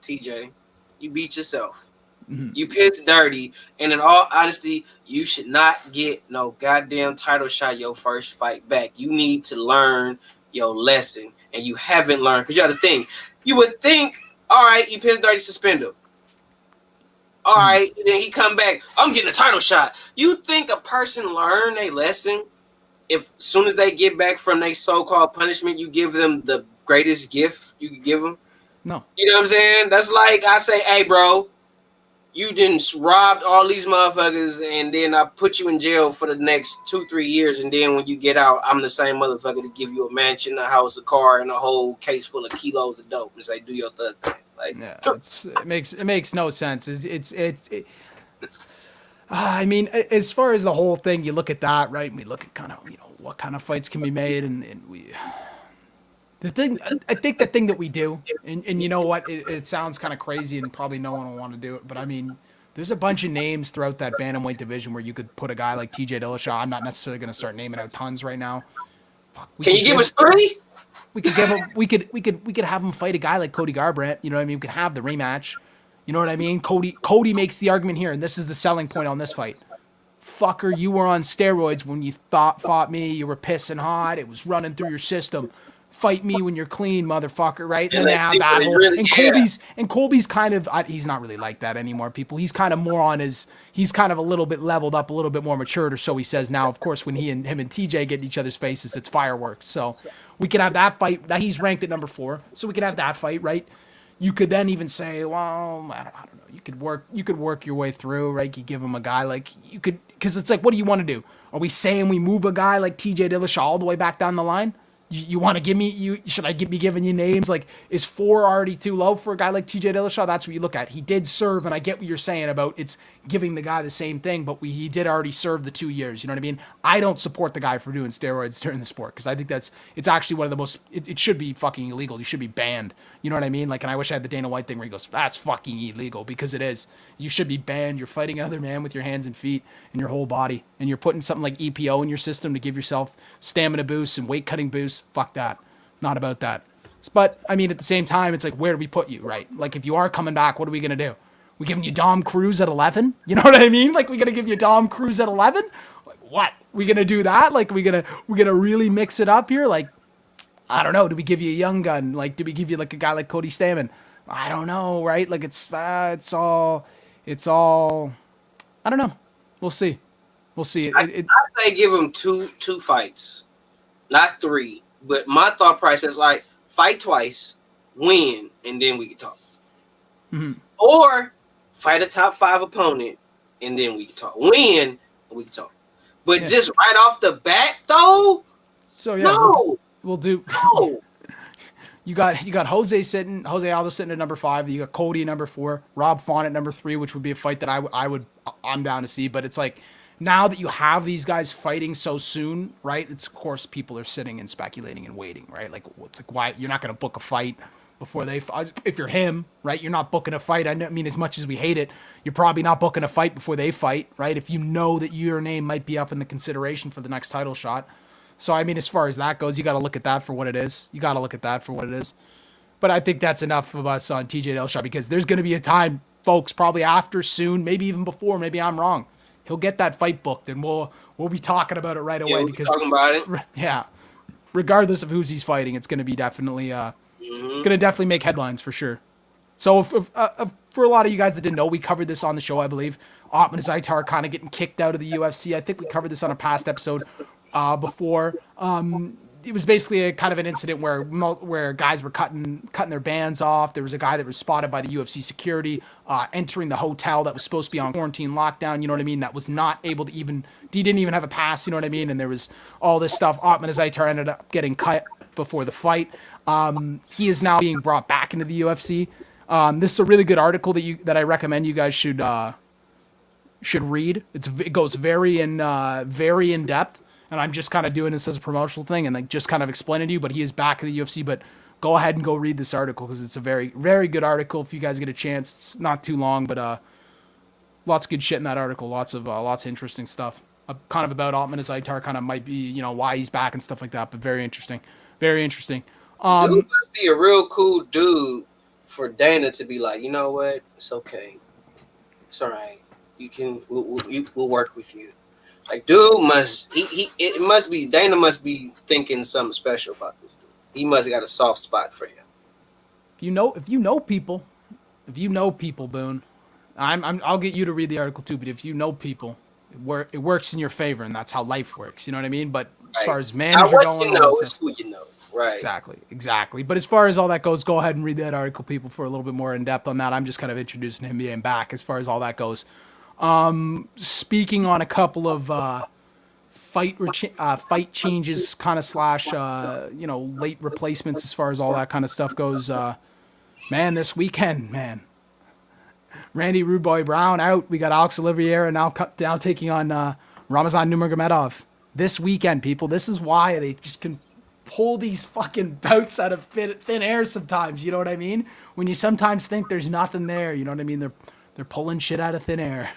TJ. You beat yourself. Mm-hmm. You pissed dirty, and in all honesty, you should not get no goddamn title shot your first fight back. You need to learn your lesson, and you haven't learned. Because you got to think. You would think, all right, you pissed dirty, suspend him. All right, and then he come back. I'm getting a title shot. You think a person learned a lesson if as soon as they get back from their so-called punishment, you give them the greatest gift you could give them? No. You know what I'm saying? That's like I say, hey, bro, you didn't robbed all these motherfuckers, and then I put you in jail for the next 2-3 years, and then when you get out, I'm the same motherfucker to give you a mansion, a house, a car, and a whole case full of kilos of dope and say, do your thug thing. Like, yeah, it makes no sense. I mean, as far as the whole thing, you look at that, right? And we look at kind of, what kind of fights can be made, and I think the thing that we do, and you know what, it sounds kind of crazy, and probably no one will want to do it, but I mean, there's a bunch of names throughout that bantamweight division where you could put a guy like TJ Dillashaw. I'm not necessarily going to start naming out tons right now. Can you give us 3? We could give him. We could have him fight a guy like Cody Garbrandt. You know what I mean? We could have the rematch. You know what I mean? Cody makes the argument here, and this is the selling point on this fight. Fucker, you were on steroids when you fought me. You were pissing hot. It was running through your system. Fight me when you're clean, motherfucker, right? And then they have that whole, and Colby's kind of, he's not really like that anymore, people. He's kind of more on he's kind of a little bit leveled up, a little bit more matured, or so he says now. Of course, when him and TJ get in each other's faces, it's fireworks. So we can have that fight. That he's ranked at number 4, so we can have that fight, right? You could then even say, well, I don't know. You could work your way through, right? You give him a guy like you could, because it's like, what do you want to do? Are we saying we move a guy like TJ Dillashaw all the way back down the line? You want to give me, should I be giving you names? Like, is 4 already too low for a guy like TJ Dillashaw? That's what you look at. He did serve, and I get what you're saying about it's giving the guy the same thing, but he did already serve the 2 years. You know what I mean? I don't support the guy for doing steroids during the sport, because I think it's actually one of the most, it should be fucking illegal. You should be banned. You know what I mean? Like, and I wish I had the Dana White thing where he goes, that's fucking illegal, because it is. You should be banned. You're fighting another man with your hands and feet and your whole body, and you're putting something like EPO in your system to give yourself stamina boosts and weight cutting boosts. Fuck that. Not about that. But I mean, at the same time, it's like, where do we put you, right? Like, if you are coming back, what are we gonna do? We giving you Dom Cruz at 11? You know what I mean? Like, we gonna give you Dom Cruz at 11? Like, what? We gonna do that? Like, we gonna really mix it up here? Like, I don't know. Do we give you a young gun? Like, do we give you like a guy like Cody Stamann? I don't know, right? Like, it's all. I don't know. We'll see. We'll see. I say give him two fights, not 3. But my thought process is like fight twice, win, and then we can talk. Mm-hmm. Or fight a top 5 opponent, and then we can talk. Win, and we can talk. But just right off the bat, though. So yeah, no, we'll do. No. You got Jose Aldo sitting at number 5. You got Cody at number 4. Rob Font at number 3, which would be a fight that I'm down to see. But it's like, now that you have these guys fighting so soon, right? It's, of course, people are sitting and speculating and waiting, right? Like, it's like, why you're not going to book a fight before they? If you're him, right? You're not booking a fight. I mean, as much as we hate it, you're probably not booking a fight before they fight, right? If you know that your name might be up in the consideration for the next title shot. So, I mean, as far as that goes, you got to look at that for what it is. But I think that's enough of us on TJ Dillashaw, because there's going to be a time, folks, probably after, soon, maybe even before, maybe I'm wrong. He'll get that fight booked, and we'll be talking about it right away. We'll because be talking about it. Yeah, regardless of who's he's fighting, it's going to be definitely going to definitely make headlines for sure. So for a lot of you guys that didn't know, we covered this on the show, I believe. Ottman Zaitar kind of getting kicked out of the UFC. I think we covered this on a past episode before. It was basically a kind of an incident where guys were cutting their bands off. There was a guy that was spotted by the UFC security entering the hotel that was supposed to be on quarantine lockdown. You know what I mean? That was not able to he didn't even have a pass. You know what I mean? And there was all this stuff. Ottman Zaitar ended up getting cut before the fight. He is now being brought back into the UFC. This is a really good article that I recommend you guys should read. It goes very in depth. And I'm just kind of doing this as a promotional thing and like just kind of explaining to you, but he is back in the UFC. But go ahead and go read this article, because it's a very, very good article. If you guys get a chance, it's not too long, but lots of good shit in that article. Lots of interesting stuff. Kind of about Ottman Zaitar, kind of might be, why he's back and stuff like that. But very interesting, very interesting. Dude must be a real cool dude for Dana to be like, you know what, it's okay, it's all right. You can, we'll work with you. Like, dude Dana must be thinking something special about this dude. He must have got a soft spot for him. If you know people, Boone, I'll get you to read the article too. But if you know people, it works in your favor, and that's how life works. You know what I mean? But as far as manager going, is who you know. Right. Exactly. But as far as all that goes, go ahead and read that article, people, for a little bit more in depth on that. I'm just kind of introducing him being back as far as all that goes. Speaking on a couple of fight changes, kind of slash late replacements as far as all that kind of stuff goes. This weekend, Randy Rude Boy Brown out. We got Alex Oliveira now taking on Ramazan Nurmagomedov this weekend. People, this is why they just can pull these fucking bouts out of thin air sometimes. You know what I mean? When you sometimes think there's nothing there, you know what I mean? They're pulling shit out of thin air.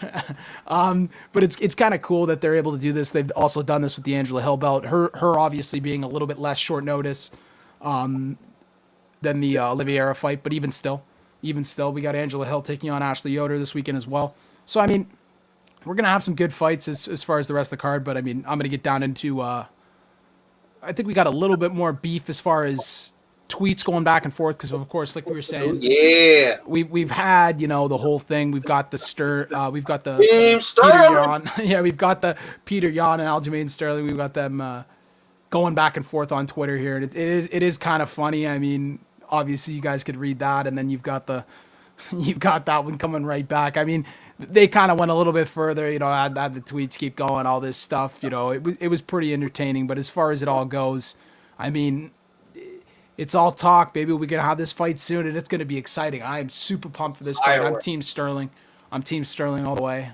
But it's kind of cool that they're able to do this. They've also done this with the Angela Hill belt. Her obviously being a little bit less short notice than the Oliveira fight, but even still, we got Angela Hill taking on Ashley Yoder this weekend as well. So I mean, we're gonna have some good fights as far as the rest of the card. But I mean, I'm gonna get down into. I think we got a little bit more beef as far as tweets going back and forth, because of course, like we were saying, we've had the whole thing. We've got the we've got the Peter Yan, we've got the Peter Yan and Aljamain Sterling. We've got them going back and forth on Twitter here, and it is kind of funny. I mean, obviously you guys could read that, and then you've got that one coming right back. I mean, they kind of went a little bit further, had the tweets keep going, all this stuff. It was pretty entertaining. But as far as it all goes, I mean, it's all talk, baby. We're gonna have this fight soon, and it's gonna be exciting. I am super pumped for this fight. I'm Team Sterling. I'm Team Sterling all the way.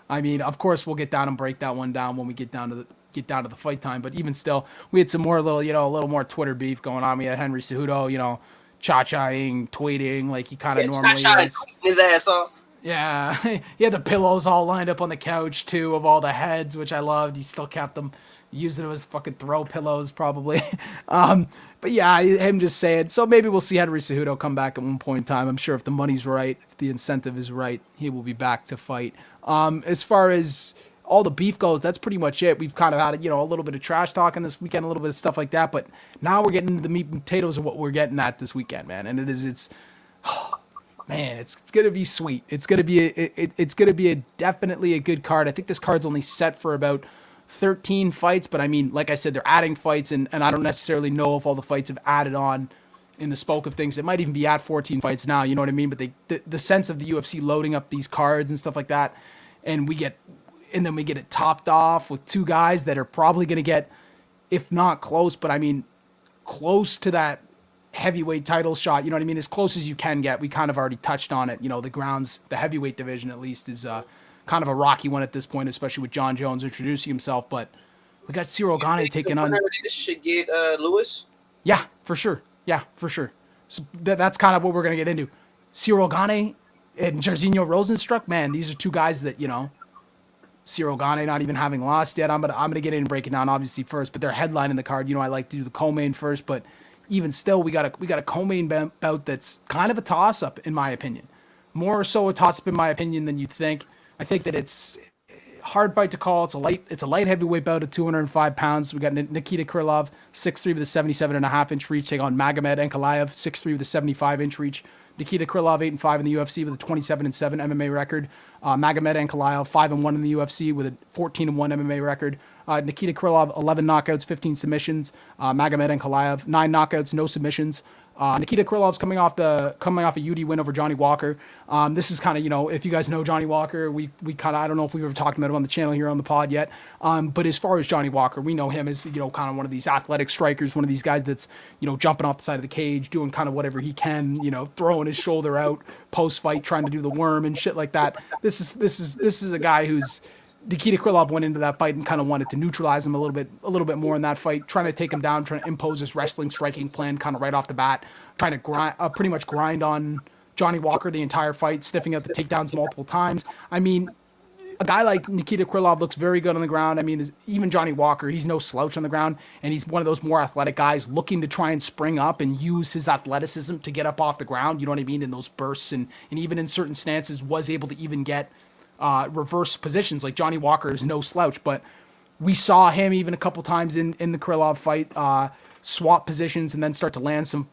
I mean, of course, we'll get down and break that one down when we get down to the fight time. But even still, we had some more a little more Twitter beef going on. We had Henry Cejudo, cha-chaing, tweeting like he kind of normally is. His ass off. Yeah, he had the pillows all lined up on the couch too of all the heads, which I loved. He still kept them, using them as fucking throw pillows probably. um, but yeah, him just saying. So maybe we'll see Henry Cejudo come back at one point in time. I'm sure if the money's right, if the incentive is right, he will be back to fight. As far as all the beef goes, that's pretty much it. We've kind of had a little bit of trash talking this weekend, a little bit of stuff like that. But now we're getting into the meat and potatoes of what we're getting at this weekend, man. And it's. Man, it's gonna be sweet. It's gonna be definitely a good card. I think this card's only set for about 13 fights, but I mean, like I said, they're adding fights, and I don't necessarily know if all the fights have added on in the spoke of things. It might even be at 14 fights now. You know what I mean? But the sense of the UFC loading up these cards and stuff like that, and then we get it topped off with two guys that are probably gonna get, if not close, but I mean, close to that heavyweight title shot, you know what I mean? As close as you can get. We kind of already touched on it. The heavyweight division at least is kind of a rocky one at this point, especially with John Jones introducing himself. But we got Cyril Gane taking on. This should get Lewis. Yeah, for sure. So that's kind of what we're gonna get into. Cyril Gane and Jairzinho Rosenstruck. Man, these are two guys that Cyril Gane not even having lost yet. I'm gonna get in and break it down obviously first, but they're headlining the card. I like to do the co-main first, but even still, we got a co-main bout that's kind of a toss-up, in my opinion. More so a toss-up, in my opinion, than you'd think. I think that it's hard fight to call. It's a light heavyweight bout of 205 pounds. We got Nikita Krylov, 6'3" with a 77.5-inch reach, take on Magomed Ankalaev, 6'3" with a 75-inch reach. Nikita Krylov 8-5 in the UFC with a 27-7 MMA record. Magomed Ankalaev 5-1 in the UFC with a 14-1 MMA record. Nikita Krylov 11 knockouts, 15 submissions. Magomed Ankalaev 9 knockouts, no submissions. Nikita Krylov's coming off a UD win over Johnny Walker. This is kind of, if you guys know Johnny Walker, we kind of, I don't know if we've ever talked about him on the channel here on the pod yet. But as far as Johnny Walker, we know him as, kind of one of these athletic strikers, one of these guys that's, jumping off the side of the cage, doing kind of whatever he can, throwing his shoulder out post fight, trying to do the worm and shit like that. This is a guy who's, Nikita Krylov went into that fight and kind of wanted to neutralize him a little bit more in that fight, trying to take him down, trying to impose his wrestling striking plan kind of right off the bat, trying to pretty much grind on Johnny Walker the entire fight, sniffing out the takedowns multiple times. I mean, a guy like Nikita Krylov looks very good on the ground. I mean, even Johnny Walker, he's no slouch on the ground, and he's one of those more athletic guys looking to try and spring up and use his athleticism to get up off the ground, you know what I mean, in those bursts, and even in certain stances was able to even get reverse positions. Like Johnny Walker is no slouch, but we saw him even a couple times in the Krylov fight swap positions and then start to land some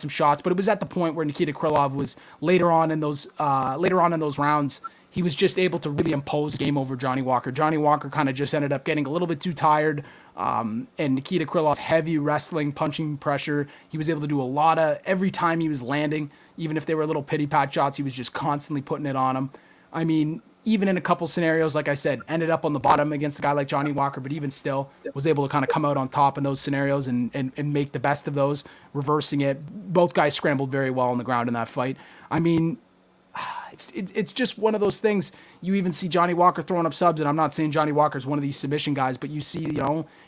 shots. But it was at the point where Nikita Krylov was later on in those rounds, he was just able to really impose game over Johnny Walker. Johnny Walker kind of just ended up getting a little bit too tired. And Nikita Krylov's heavy wrestling, punching pressure, he was able to do a lot of, every time he was landing, even if they were little pity pat shots, he was just constantly putting it on him. I mean, even in a couple scenarios, like I said, ended up on the bottom against a guy like Johnny Walker, but even still was able to kind of come out on top in those scenarios and make the best of those, reversing it. Both guys scrambled very well on the ground in that fight. I mean, it's just one of those things. You even see Johnny Walker throwing up subs, and I'm not saying Johnny Walker's one of these submission guys, but you see,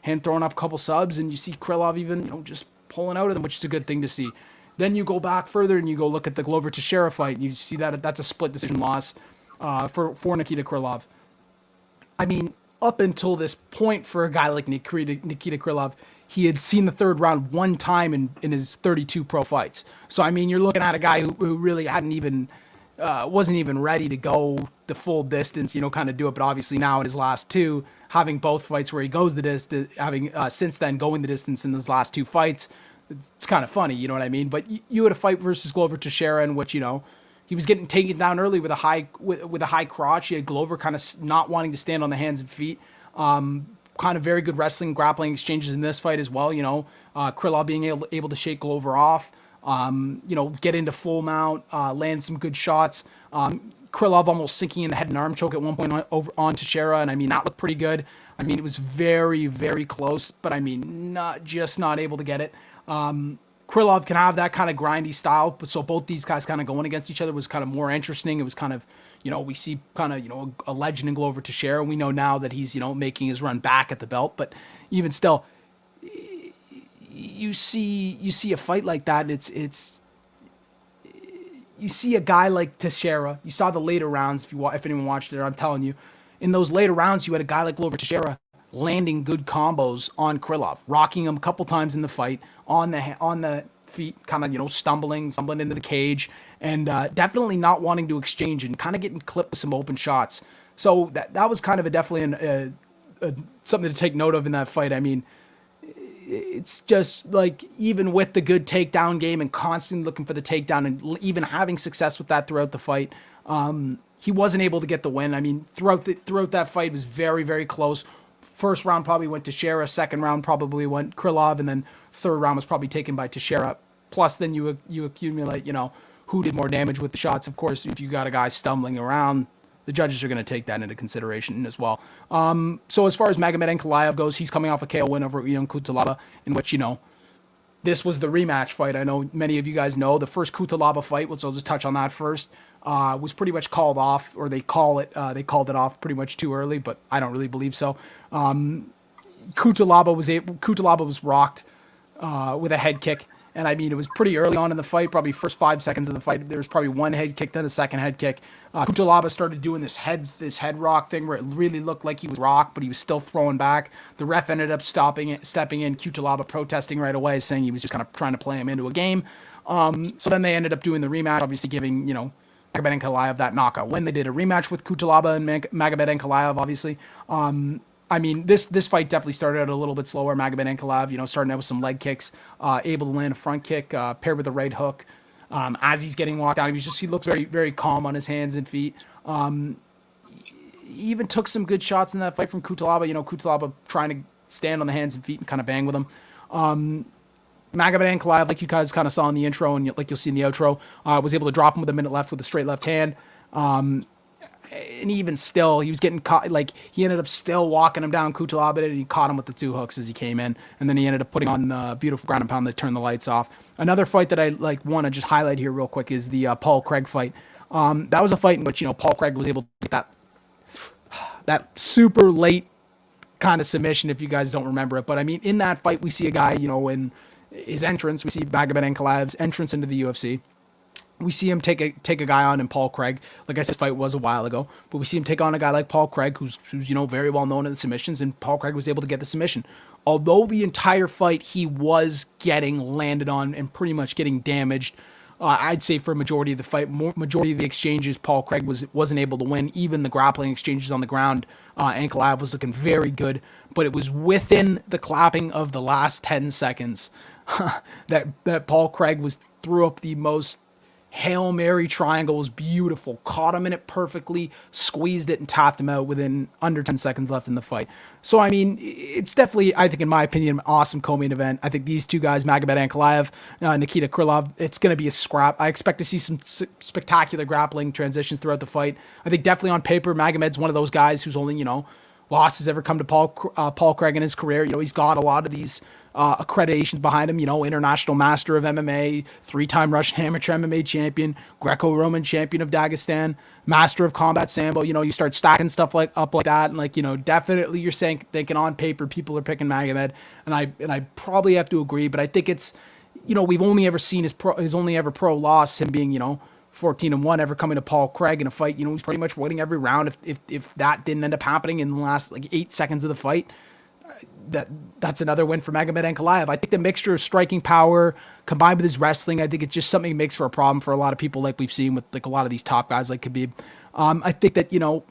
him throwing up a couple subs, and you see Krylov even, just pulling out of them, which is a good thing to see. Then you go back further and you go look at the Glover Teixeira fight, and you see that that's a split decision loss for Nikita Krylov. I mean, up until this point for a guy like Nikita Krylov, he had seen the third round one time in his 32 pro fights. So, I mean, you're looking at a guy who really wasn't even ready to go the full distance, kind of do it. But obviously now in his last two, having both fights where he goes the distance, having since then going the distance in his last two fights, it's kind of funny, you know what I mean? But you had a fight versus Glover Teixeira in which, he was getting taken down early with a high crotch. He had Glover kind of not wanting to stand on the hands and feet. Kind of very good wrestling, grappling exchanges in this fight as well. Krylov being able to shake Glover off. Get into full mount, land some good shots. Krylov almost sinking in the head and arm choke at one point on Teixeira, and I mean that looked pretty good. I mean it was very, very close, but I mean not able to get it. Krylov can have that kind of grindy style, but so both these guys kind of going against each other was kind of more interesting. It was kind of, we see kind of, a legend in Glover Teixeira. We know now that he's, making his run back at the belt, but even still, you see a fight like that. It's you see a guy like Teixeira. You saw the later rounds if anyone watched it. I'm telling you, in those later rounds, you had a guy like Glover Teixeira landing good combos on Krylov, rocking him a couple times in the fight on the feet, kind of stumbling into the cage, and definitely not wanting to exchange and kind of getting clipped with some open shots. So that was kind of definitely something to take note of in that fight. I mean, it's just like, even with the good takedown game and constantly looking for the takedown and even having success with that throughout the fight, he wasn't able to get the win. I mean, throughout that fight, it was very, very close. First round probably went to Teixeira, second round probably went Krylov, and then third round was probably taken by Teixeira. Plus, then you accumulate, who did more damage with the shots. Of course, if you got a guy stumbling around, the judges are going to take that into consideration as well. So as far as Magomed Ankalaev goes, he's coming off a KO win over Ion Cutelaba, in which, this was the rematch fight. I know many of you guys know the first Cutelaba fight, which I'll just touch on that first, was pretty much called off, or they called it off pretty much too early, but I don't really believe so. Cutelaba was rocked with a head kick. And I mean, it was pretty early on in the fight, probably first 5 seconds of the fight. There was probably one head kick, then a second head kick. Cutelaba started doing this head rock thing where it really looked like he was rocked, but he was still throwing back. The ref ended up stepping in. Cutelaba protesting right away, saying he was just kind of trying to play him into a game. So then they ended up doing the rematch, obviously giving Magomed Ankalaev that knockout win. They did a rematch with Cutelaba and Magomed Ankalaev, obviously. I mean, this fight definitely started out a little bit slower. Magomed Ankalaev, starting out with some leg kicks, able to land a front kick, paired with a right hook. As he's getting walked down, he looks very, very calm on his hands and feet. He even took some good shots in that fight from Cutelaba. Cutelaba trying to stand on the hands and feet and kind of bang with him. Magomed Ankalaev, like you guys kind of saw in the intro and like you'll see in the outro, was able to drop him with a minute left with a straight left hand. And even still, he was getting caught. Like, he ended up still walking him down, Cutelaba, and he caught him with the two hooks as he came in. And then he ended up putting on the beautiful ground and pound that turned the lights off. Another fight that I want to just highlight here real quick is the Paul Craig fight. That was a fight in which Paul Craig was able to get that super late kind of submission, if you guys don't remember it. But I mean, in that fight, we see a guy, in his entrance, we see Magomed Ankalaev's entrance into the UFC. We see him take a guy on in Paul Craig. Like I said, this fight was a while ago, but we see him take on a guy like Paul Craig, who's very well known in the submissions, and Paul Craig was able to get the submission. Although the entire fight he was getting landed on and pretty much getting damaged, I'd say for a majority of the fight, majority of the exchanges, Paul Craig wasn't able to win. Even the grappling exchanges on the ground, Ankalaev was looking very good, but it was within the clapping of the last 10 seconds that Paul Craig threw up the most Hail Mary triangle. Was beautiful. Caught him in it perfectly, squeezed it, and tapped him out within under 10 seconds left in the fight. So, I mean, it's definitely, I think, in my opinion, an awesome co-main event. I think these two guys, Magomed Ankalaev, Nikita Krylov, it's going to be a scrap. I expect to see some spectacular grappling transitions throughout the fight. I think definitely on paper, Magomed's one of those guys who's only, losses ever come to Paul Craig in his career. He's got a lot of these accreditations behind him, international master of MMA, 3-time Russian amateur MMA champion, Greco-Roman champion of Dagestan, master of combat sambo. You start stacking stuff up like that, and definitely you're thinking on paper people are picking Magomed, and I probably have to agree, but I think it's, we've only ever seen his only ever pro loss, him being 14-1, ever coming to Paul Craig in a fight. He's pretty much winning every round. If that didn't end up happening in the last 8 seconds of the fight, that's another win for Magomed Ankalaev. I think the mixture of striking power combined with his wrestling, I think it's just something that makes for a problem for a lot of people, like we've seen with a lot of these top guys like Khabib. I think that you're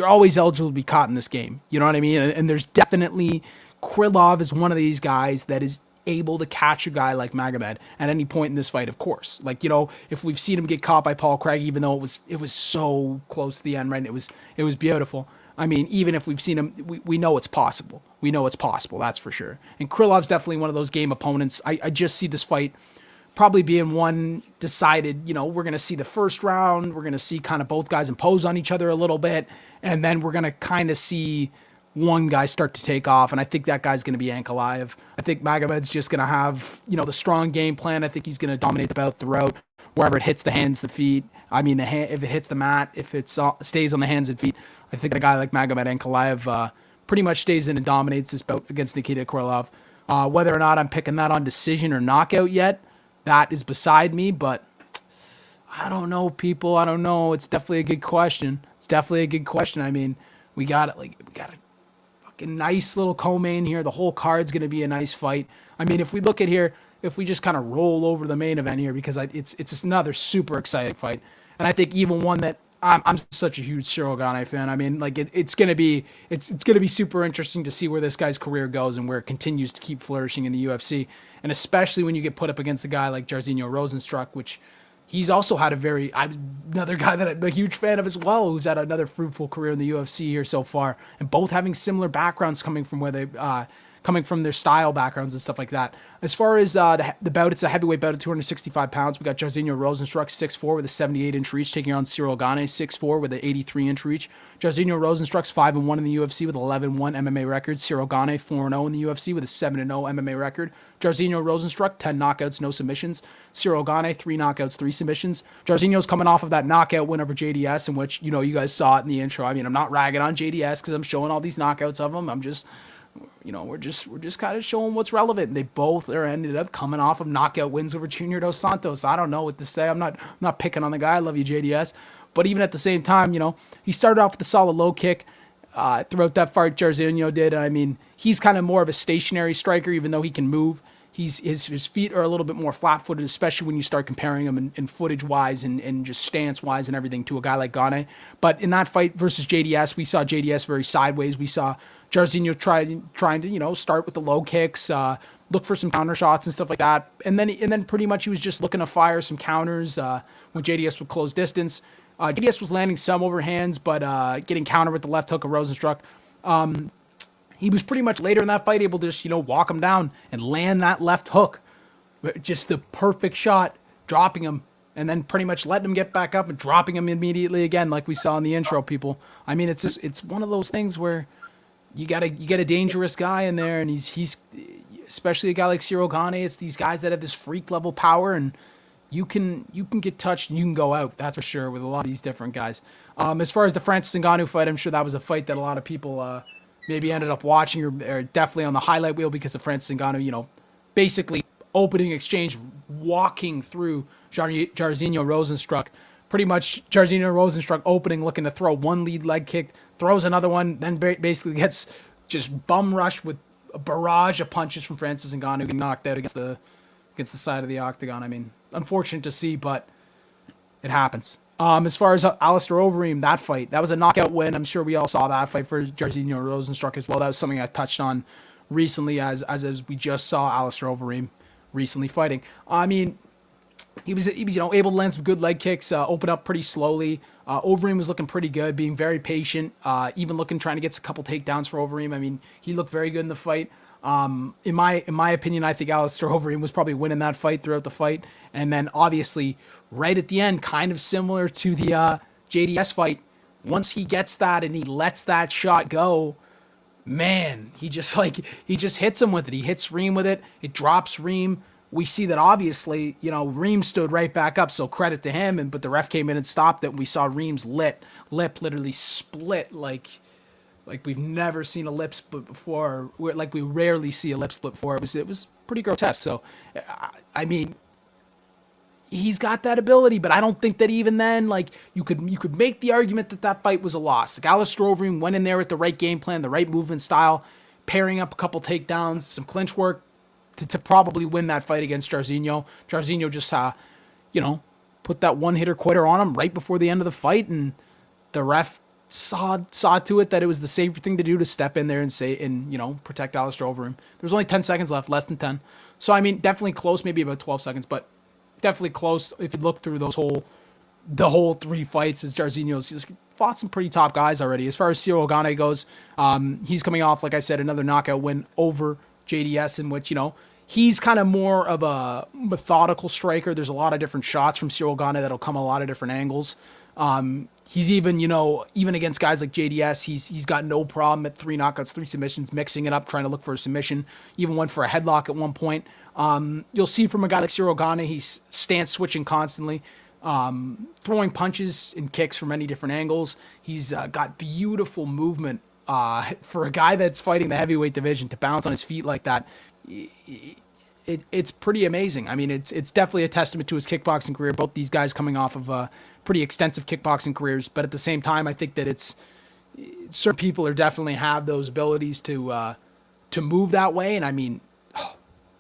always eligible to be caught in this game. You know what I mean? And there's definitely, Krylov is one of these guys that is able to catch a guy like Magomed at any point in this fight, of course. If we've seen him get caught by Paul Craig, even though it was so close to the end, right? And it was beautiful. I mean, even if we've seen him, we know it's possible. We know it's possible, that's for sure. And Krylov's definitely one of those game opponents. I just see this fight probably being one decided, we're going to see the first round. We're going to see kind of both guys impose on each other a little bit. And then we're going to kind of see one guy start to take off. And I think that guy's going to be Ankalaev. I think Magomed's just going to have, the strong game plan. I think he's going to dominate the bout throughout, wherever it hits the hands, the feet. I mean, if it hits the mat, if it stays on the hands and feet, I think a guy like Magomed Ankalaev pretty much stays in and dominates this bout against Nikita Krylov. Whether or not I'm picking that on decision or knockout yet, that is beside me. But I don't know, people. I don't know. It's definitely a good question. I mean, we got it. Like, we got a fucking nice little co-main here. The whole card's gonna be a nice fight. I mean, if we look at here, if we just kind of roll over the main event here, because it's just another super exciting fight, and I think even one that I'm such a huge Cyril Gane fan. I mean, like it's gonna be super interesting to see where this guy's career goes and where it continues to keep flourishing in the UFC, and especially when you get put up against a guy like Jairzinho Rozenstruik, which he's also had another guy that I'm a huge fan of as well, who's had another fruitful career in the UFC here so far, and both having similar backgrounds coming from coming from their style backgrounds and stuff like that. As far as the bout, it's a heavyweight bout at 265 pounds. We got Jairzinho Rozenstruik 6'4" with a 78-inch reach, taking on Cyril Gane 6'4" with an 83-inch reach. Jairzinho Rozenstruik's 5-1 in the UFC with 11-1 MMA record. Cyril Gane 4-0 in the UFC with a 7-0 MMA record. Jairzinho Rozenstruik 10 knockouts, no submissions. Cyril Gane 3 knockouts, 3 submissions. Jairzinho's coming off of that knockout win over JDS, in which you guys saw it in the intro. I mean, I'm not ragging on JDS because I'm showing all these knockouts of him. I'm just we're just kind of showing what's relevant. And they both ended up coming off of knockout wins over Junior Dos Santos. I don't know what to say. I'm not picking on the guy. I love you, JDS. But even at the same time, he started off with a solid low kick throughout that fight. Jairzinho did. I mean, he's kind of more of a stationary striker, even though he can move. His feet are a little bit more flat-footed, especially when you start comparing him in footage-wise and just stance-wise and everything to a guy like Gane. But in that fight versus JDS, we saw JDS very sideways. We saw Jairzinho trying to start with the low kicks, look for some counter shots and stuff like that, and then pretty much he was just looking to fire some counters when JDS would close distance. JDS was landing some overhands, but getting countered with the left hook of Rozenstruik. He was pretty much later in that fight able to just, walk him down and land that left hook. Just the perfect shot, dropping him, and then pretty much letting him get back up and dropping him immediately again, like we saw in the intro, people. I mean, it's one of those things where you get a dangerous guy in there, and he's especially a guy like Cyril Gane. It's these guys that have this freak level power, and you can get touched and you can go out. That's for sure with a lot of these different guys. As far as the Francis Ngannou fight, I'm sure that was a fight that a lot of people maybe ended up watching or definitely on the highlight wheel because of Francis Ngannou, basically opening exchange, walking through Jairzinho Rozenstruik. Pretty much Jairzinho Rozenstruik opening, looking to throw one lead leg kick, throws another one, then basically gets just bum rushed with a barrage of punches from Francis Ngannou, getting knocked out against the side of the octagon. I mean, unfortunate to see, but it happens. As far as Alistair Overeem, that fight, that was a knockout win. I'm sure we all saw that fight for Jairzinho Rozenstruik as well. That was something I touched on recently as we just saw Alistair Overeem recently fighting. I mean, he was able to land some good leg kicks, open up pretty slowly. Overeem was looking pretty good, being very patient, even trying to get a couple takedowns for Overeem. I mean, he looked very good in the fight. In my opinion, I think Alistair Overeem was probably winning that fight throughout the fight. And then obviously right at the end, kind of similar to the JDS fight, once he gets that and he lets that shot go, man, he just hits him with it. He hits Reem with it. It drops Reem. We see that obviously, Reem stood right back up, so credit to him. But the ref came in and stopped it. And we saw Reem's lip literally split like we've never seen a lip split before. Like we rarely see a lip split before. It was pretty grotesque. So, I mean, he's got that ability, but I don't think that even then, like you could make the argument that fight was a loss. Like Alistair Overeem went in there with the right game plan, the right movement style, pairing up a couple takedowns, some clinch work to probably win that fight against Jairzinho. Jairzinho just, put that one-hitter quitter on him right before the end of the fight, and the ref saw to it that it was the safer thing to do to step in there and protect Alistair Overeem. There was only 10 seconds left, less than 10. So, I mean, definitely close, maybe about 12 seconds, but definitely close if you look through the whole 3 fights as Jairzinho's fought some pretty top guys already. As far as Cyril Gane goes, he's coming off, like I said, another knockout win over JDS, in which, he's kind of more of a methodical striker. There's a lot of different shots from Cyril Gane that'll come a lot of different angles. He's even against guys like JDS, he's got no problem at 3 knockouts, 3 submissions, mixing it up, trying to look for a submission, even went for a headlock at one point. You'll see from a guy like Cyril Gane, he's stance switching constantly, throwing punches and kicks from many different angles. He's got beautiful movement for a guy that's fighting the heavyweight division to bounce on his feet like that. it's pretty amazing. I mean, it's definitely a testament to his kickboxing career. Both these guys coming off of pretty extensive kickboxing careers, but at the same time, I think that it's certain people are definitely have those abilities to move that way. And I mean,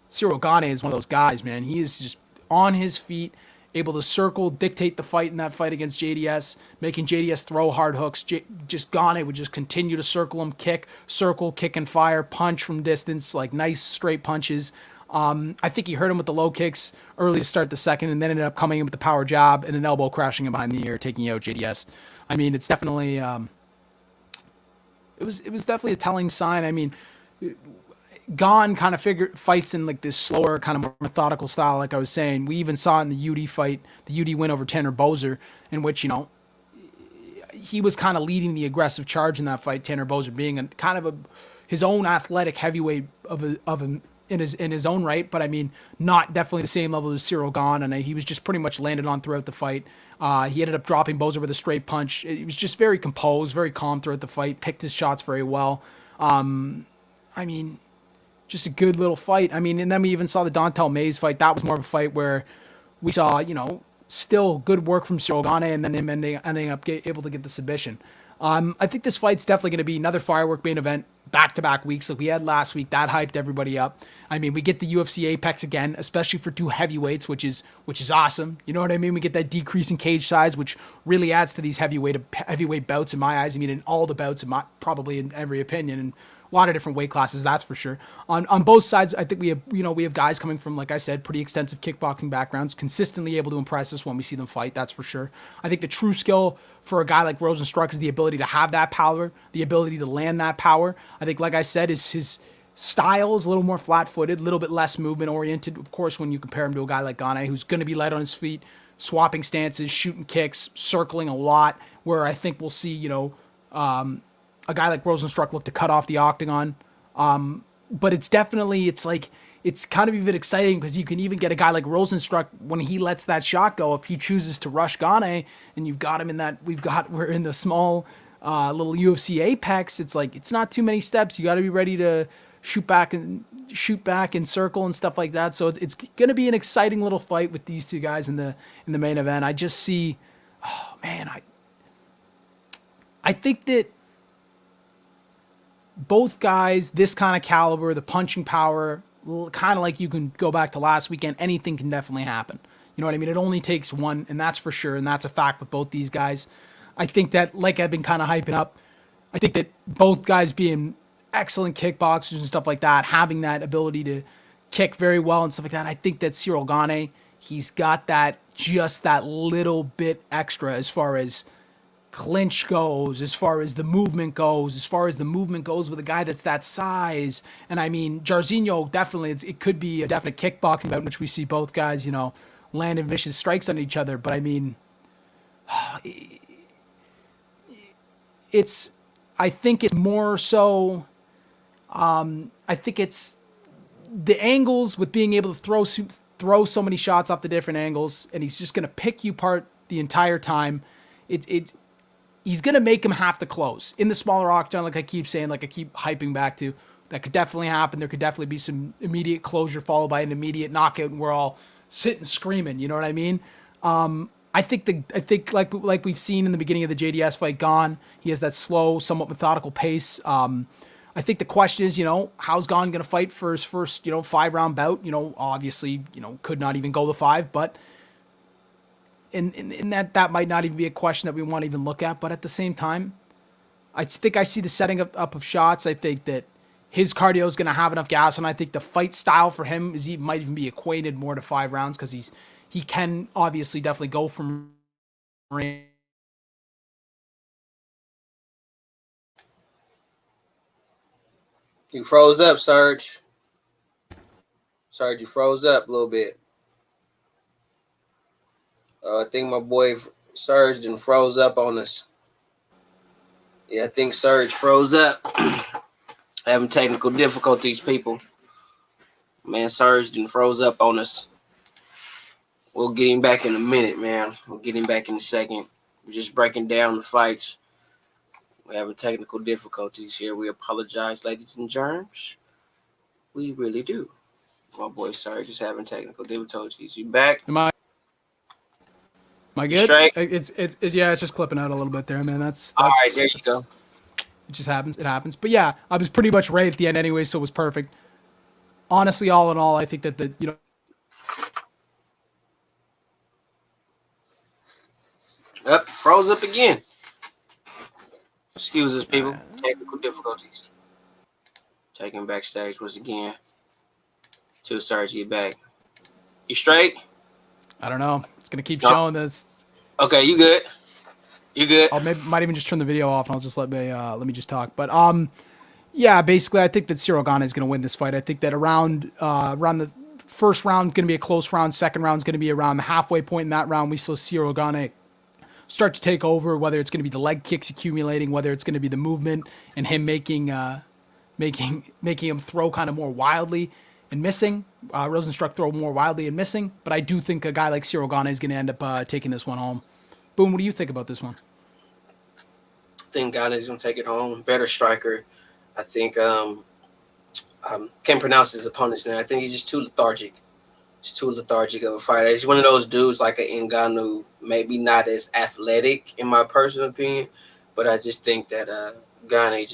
Cyril Gane is one of those guys, man. He is just on his feet, able to circle, dictate the fight in that fight against JDS, making JDS throw hard hooks. Just Gane would just continue to circle him, kick, circle, kick and fire, punch from distance, like nice straight punches. I think he hurt him with the low kicks early to start the second, and then ended up coming in with the power jab and an elbow crashing him behind the ear, taking out JDS. I mean, it's definitely it was definitely a telling sign. I mean, Gon kind of fights in like this slower, kind of more methodical style, like I was saying. We even saw in the UD fight, the UD win over Tanner Boser, in which, you know, he was kind of leading the aggressive charge in that fight. Tanner Boser being a kind of his own athletic heavyweight of him in his own right, but I mean, not definitely the same level as Cyril Gane, and he was just pretty much landed on throughout the fight. He ended up dropping Boser with a straight punch. He was just very composed, very calm throughout the fight, picked his shots very well. I mean, just a good little fight. I mean, and then we even saw the Dantel Mays fight. That was more of a fight where we saw, you know, still good work from Cyril Gane, and then him ending up able to get the submission. I think this fight's definitely going to be another firework main event, back-to-back weeks like we had last week. That hyped everybody up. I mean, we get the UFC Apex again, especially for two heavyweights, which is awesome. You know what I mean? We get that decrease in cage size, which really adds to these heavyweight bouts in my eyes. I mean, in all the bouts, probably in every opinion, and a lot of different weight classes, that's for sure. On both sides, I think we have guys coming from, like I said, pretty extensive kickboxing backgrounds, consistently able to impress us when we see them fight, that's for sure. I think the true skill for a guy like Rosenstruck is the ability to have that power, the ability to land that power. I think, like I said, is his style is a little more flat-footed, a little bit less movement-oriented, of course, when you compare him to a guy like Gane, who's going to be light on his feet, swapping stances, shooting kicks, circling a lot, where I think we'll see, you know, a guy like Rosenstruck look to cut off the octagon. But it's definitely, it's kind of even exciting because you can even get a guy like Rosenstruck when he lets that shot go. If he chooses to rush Gane and you've got him in that, we're in the small little UFC Apex. It's like, it's not too many steps. You got to be ready to shoot back and circle and stuff like that. So it's going to be an exciting little fight with these two guys in the main event. I just see, oh man, I think that both guys, this kind of caliber, the punching power, kind of like you can go back to last weekend, anything can definitely happen. You know what I mean? It only takes one, and that's for sure, and that's a fact with both these guys. I think that, like I've been kind of hyping up, I think that both guys being excellent kickboxers and stuff like that, having that ability to kick very well and stuff like that, I think that Cyril Gane, he's got that, just that little bit extra as far as clinch goes, as far as the movement goes, with a guy that's that size. And I mean, Jairzinho, definitely, it could be a definite kickboxing bout in which we see both guys, you know, landing vicious strikes on each other. But I mean, I think it's more so, I think it's the angles with being able to throw so many shots off the different angles, and he's just going to pick you apart the entire time. He's going to make him have to close. In the smaller octagon, like I keep saying, like I keep hyping back to, that could definitely happen. There could definitely be some immediate closure followed by an immediate knockout, and we're all sitting screaming, you know what I mean? I think like we've seen in the beginning of the JDS fight, he has that slow, somewhat methodical pace. I think the question is, you know, how's Gane going to fight for his first, you know, 5-round bout? You know, obviously, you know, could not even go the 5, but in that might not even be a question that we want to even look at. But at the same time, I think I see the setting up of shots. I think that his cardio is going to have enough gas, and I think the fight style for him might even be acquainted more to 5 rounds because he can obviously definitely go from range. You froze up, Serge. Serge, you froze up a little bit. I think my boy Serge done froze up on us. Yeah, I think Serge froze up. Having technical difficulties, people. Man, Serge done froze up on us. We'll get him back in a minute, man. We'll get him back in a second. We're just breaking down the fights. We're having technical difficulties here. We apologize, ladies and germs. We really do. My boy Serge is having technical difficulties. You back? Am I You good? straight? It's yeah, it's just clipping out a little bit there, man. All right, there you go. It just happens. It happens. But yeah, I was pretty much right at the end anyway, so it was perfect. Honestly, all in all, I think that Up, froze up again. Excuse us, people. Technical difficulties. Taking backstage once again. Till Serge get back. You straight? I don't know. It's gonna keep No. showing this. Okay, you good? You good? I'll might even just turn the video off and I'll just let me just talk. But yeah, basically, I think that Cyril Gane is going to win this fight. I think that around the first round is going to be a close round. Second round is going to be around the halfway point in that round. We saw Cyril Gane start to take over, whether it's going to be the leg kicks accumulating, whether it's going to be the movement and him making him throw kind of more wildly and missing. Rosenstruck throw more wildly and missing. But I do think a guy like Cyril Gane is going to end up taking this one home. Boom, what do you think about this one? I think Gane is going to take it home. Better striker. I think can't pronounce his opponent's name. I think he's just too lethargic. He's too lethargic of a fighter. He's one of those dudes like an Ngannou, maybe not as athletic in my personal opinion, but I just think that Gane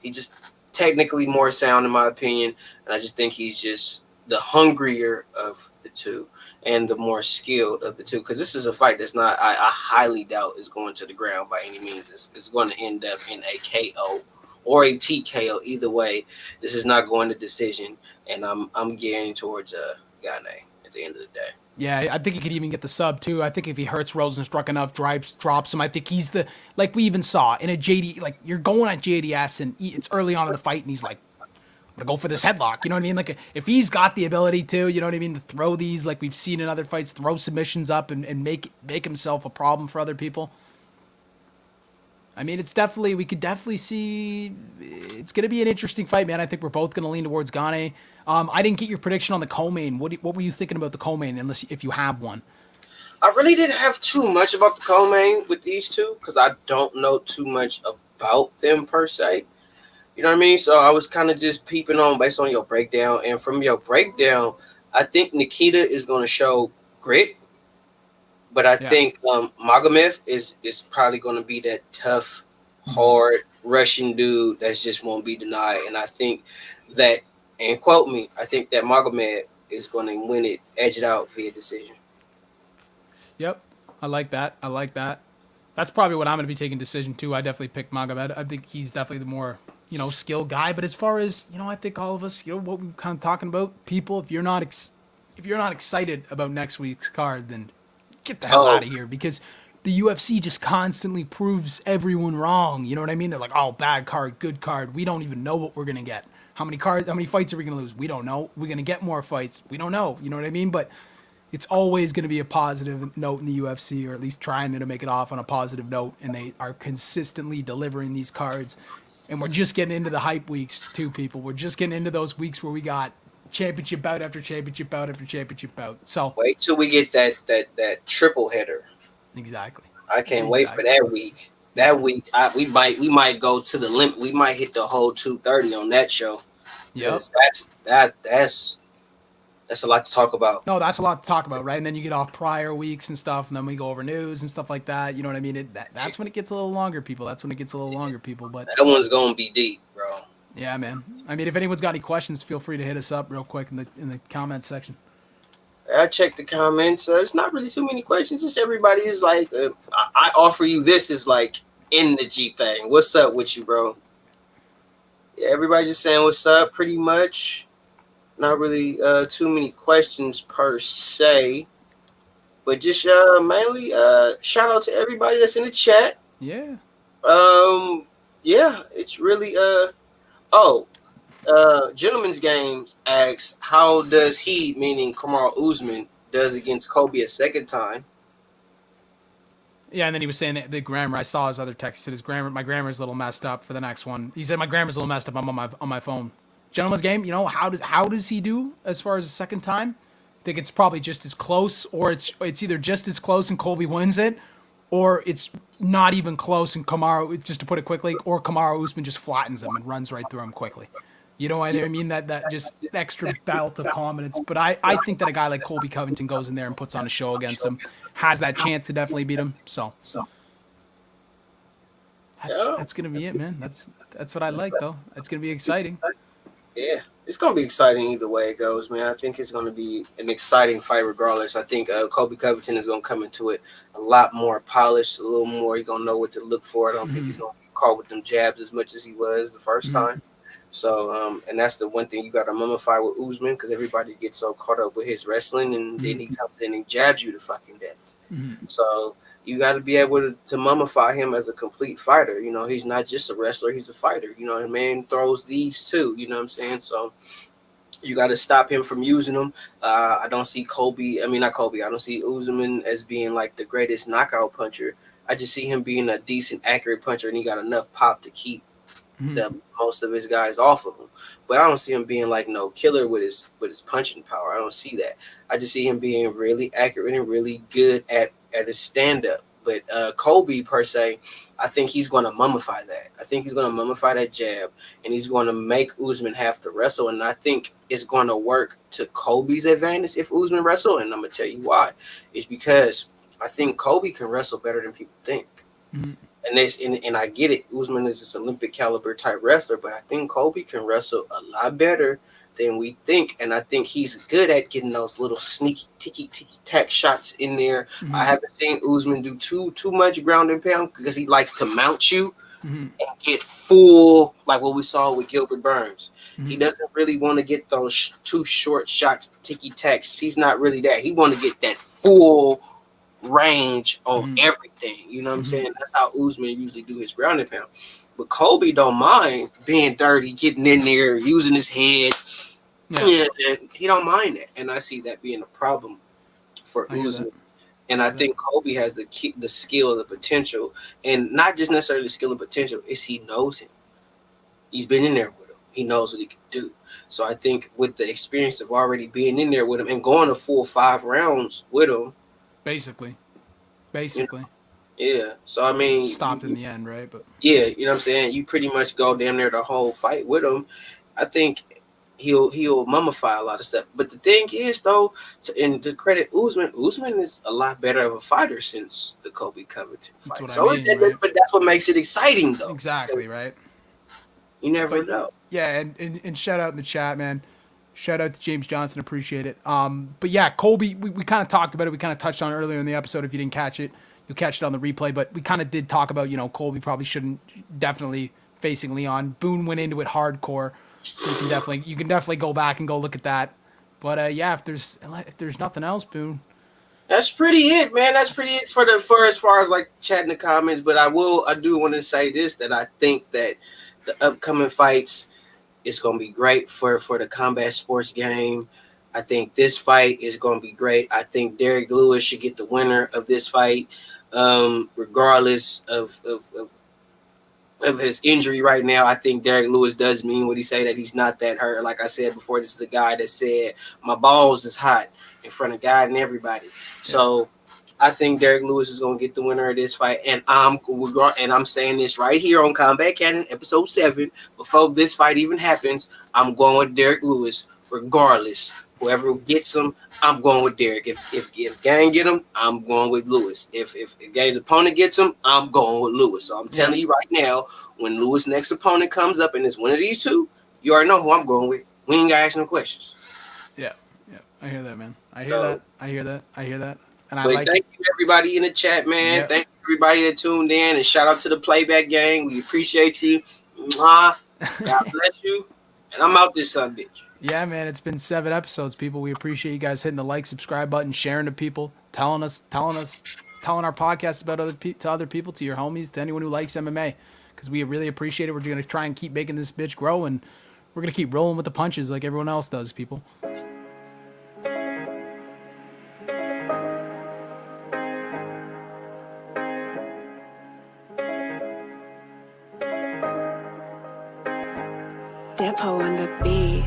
he just technically more sound in my opinion, and I just think he's just the hungrier of the two and the more skilled of the two. Because this is a fight that's not I highly doubt is going to the ground by any means. It's going to end up in a KO or a TKO. Either way, this is not going to decision, and I'm gearing towards Gane at the end of the day. Yeah, I think he could even get the sub too. I think if he hurts Rosenstruck enough, drops him. I think he's like we even saw in a JD, like you're going at JDS and it's early on in the fight and he's like, I'm gonna go for this headlock. You know what I mean? Like if he's got the ability to, you know what I mean, to throw these like we've seen in other fights, throw submissions up and make himself a problem for other people. I mean, we could definitely see it's going to be an interesting fight, man. I think we're both going to lean towards Gane. I didn't get your prediction on the co-main. What were you thinking about the co-main, if you have one? I really didn't have too much about the co-main with these two because I don't know too much about them per se. You know what I mean? So I was kind of just peeping on based on your breakdown. And from your breakdown, I think Nikita is going to show grit. But I think Magomed is probably going to be that tough, hard Russian dude that's just won't be denied. And I think that, and quote me, I think that Magomed is going to win it, edge it out via decision. Yep, I like that. That's probably what I'm going to be taking decision too. I definitely picked Magomed. I think he's definitely the more skilled guy. But as far as I think all of us, what we're kind of talking about, people, if you're not excited about next week's card, then get the hell out of here, because the UFC just constantly proves everyone wrong. You know what I mean? They're like, oh, bad card, good card. We don't even know what we're going to get. How many fights are we going to lose? We don't know. We're going to get more fights. We don't know. You know what I mean? But it's always going to be a positive note in the UFC, or at least trying to make it off on a positive note. And they are consistently delivering these cards. And we're just getting into the hype weeks too, people. We're just getting into those weeks where we got championship bout after championship bout after championship bout. So wait till we get that triple header. Exactly. I can't wait for that week. That week, we might go to the limit. We might hit the whole 230 on that show. Yep. That's a lot to talk about. No, that's a lot to talk about, right? And then you get off prior weeks and stuff, and then we go over news and stuff like that. You know what I mean? That's when it gets a little longer, people. But that one's gonna be deep, bro. Yeah, man. I mean, if anyone's got any questions, feel free to hit us up real quick in the comments section. I checked the comments. It's not really too many questions. Just everybody is like, I offer you this is like in the G thing. What's up with you, bro? Yeah, everybody just saying what's up pretty much. Not really too many questions per se. But just mainly shout out to everybody that's in the chat. Yeah. Yeah, it's really Gentleman's Games asks, how does he, meaning Kamaru Usman, does against Kobe a second time? Yeah, and then he was saying that the grammar. I saw his other text. He said my grammar's a little messed up for the next one. He said my grammar's a little messed up. I'm on my phone. Gentleman's Game. How does he do as far as the second time? I think it's probably just as close, or it's either just as close and Colby wins it, or it's not even close and Kamaru, just to put it quickly, or Kamaru Usman just flattens him and runs right through him quickly. You know what I mean? That just extra belt of confidence. But I think that a guy like Colby Covington goes in there and puts on a show against him, has that chance to definitely beat him. So Yeah. that's gonna be it, man. That's what I like though. It's gonna be exciting. Yeah, it's gonna be exciting either way it goes, man. I think it's gonna be an exciting fight regardless. I think Kobe Covington is gonna come into it a lot more polished, a little more. He's gonna know what to look for. I don't think he's gonna be caught with them jabs as much as he was the first time. So, and that's the one thing you got to mummify with Usman, because everybody gets so caught up with his wrestling, and then he comes in and jabs you to fucking death. So you got to be able to mummify him as a complete fighter. You know, he's not just a wrestler; he's a fighter. You know, the man throws these too. You know what I'm saying? So you got to stop him from using them. I don't see Kobe. I mean, not Kobe. I don't see Usman as being like the greatest knockout puncher. I just see him being a decent, accurate puncher, and he got enough pop to keep the most of his guys off of him. But I don't see him being like no killer with his punching power. I don't see that. I just see him being really accurate and really good at his stand-up. But Kobe, per se, I think he's going to mummify that. I think he's going to mummify that jab, and he's going to make Usman have to wrestle. And I think it's going to work to Kobe's advantage if Usman wrestle. And I'm going to tell you why. It's because I think Kobe can wrestle better than people think. And I get it. Usman is this Olympic caliber type wrestler, but I think Kobe can wrestle a lot better than we think. And I think he's good at getting those little sneaky ticky tack shots in there. I haven't seen Usman do too much ground and pound because he likes to mount you and get full, like what we saw with Gilbert Burns. He doesn't really want to get those too short shots, ticky tacks. He's not really that. He want to get that full range on everything. You know what I'm saying? That's how Usman usually do his ground and pound. But Kobe don't mind being dirty, getting in there, using his head. Yeah, and he don't mind that. And I see that being a problem for Usman. And I think Kobe has the skill and the potential, and not just necessarily the skill and potential, is he knows him. He's been in there with him. He knows what he can do. So I think with the experience of already being in there with him and going a full 5 rounds with him, Basically. Yeah. So I mean, stopped in the end, right? But yeah, you know what I'm saying? You pretty much go damn near the whole fight with him. I think he'll mummify a lot of stuff. But the thing is, though, to credit Usman is a lot better of a fighter since the Kobe Covington fight. Right? But that's what makes it exciting, though. Exactly, right? You never know. Yeah, and shout out in the chat, man. Shout out to James Johnson. Appreciate it. But yeah, Kobe, we kind of talked about it. We kind of touched on it earlier in the episode. If you didn't catch it, you'll catch it on the replay. But we kind of did talk about, Kobe probably shouldn't definitely facing Leon. Boone went into it hardcore. So you can definitely go back and go look at that. But yeah, if there's nothing else, Boone. That's pretty it, man. That's pretty it for as far as like chatting the comments. But I do want to say this, that I think that the upcoming fights, it's going to be great for the combat sports game. I think this fight is going to be great. I think Derek Lewis should get the winner of this fight, regardless of his injury right now. I think Derek Lewis does mean what he say, that he's not that hurt. Like I said before, this is a guy that said, my balls is hot in front of God and everybody. Yeah. So I think Derek Lewis is going to get the winner of this fight, and I'm saying this right here on Combat Cannon episode 7. Before this fight even happens, I'm going with Derek Lewis, regardless. Whoever gets him, I'm going with Derek. If Gang get him, I'm going with Lewis. If Gang's opponent gets him, I'm going with Lewis. So I'm telling you right now, when Lewis' next opponent comes up and it's one of these two, you already know who I'm going with. We ain't got to ask no questions. Yeah. I hear that, man. I hear that. And thank you everybody in the chat, man. Yep. Thank you everybody that tuned in, and shout out to the Playback Gang. We appreciate you. God bless you. And I'm out this son, bitch. Yeah, man. It's been 7 episodes, people. We appreciate you guys hitting the like, subscribe button, sharing to people, telling our podcast about other people, to your homies, to anyone who likes MMA, because we really appreciate it. We're going to try and keep making this bitch grow, and we're going to keep rolling with the punches like everyone else does, people. Depot on the beat.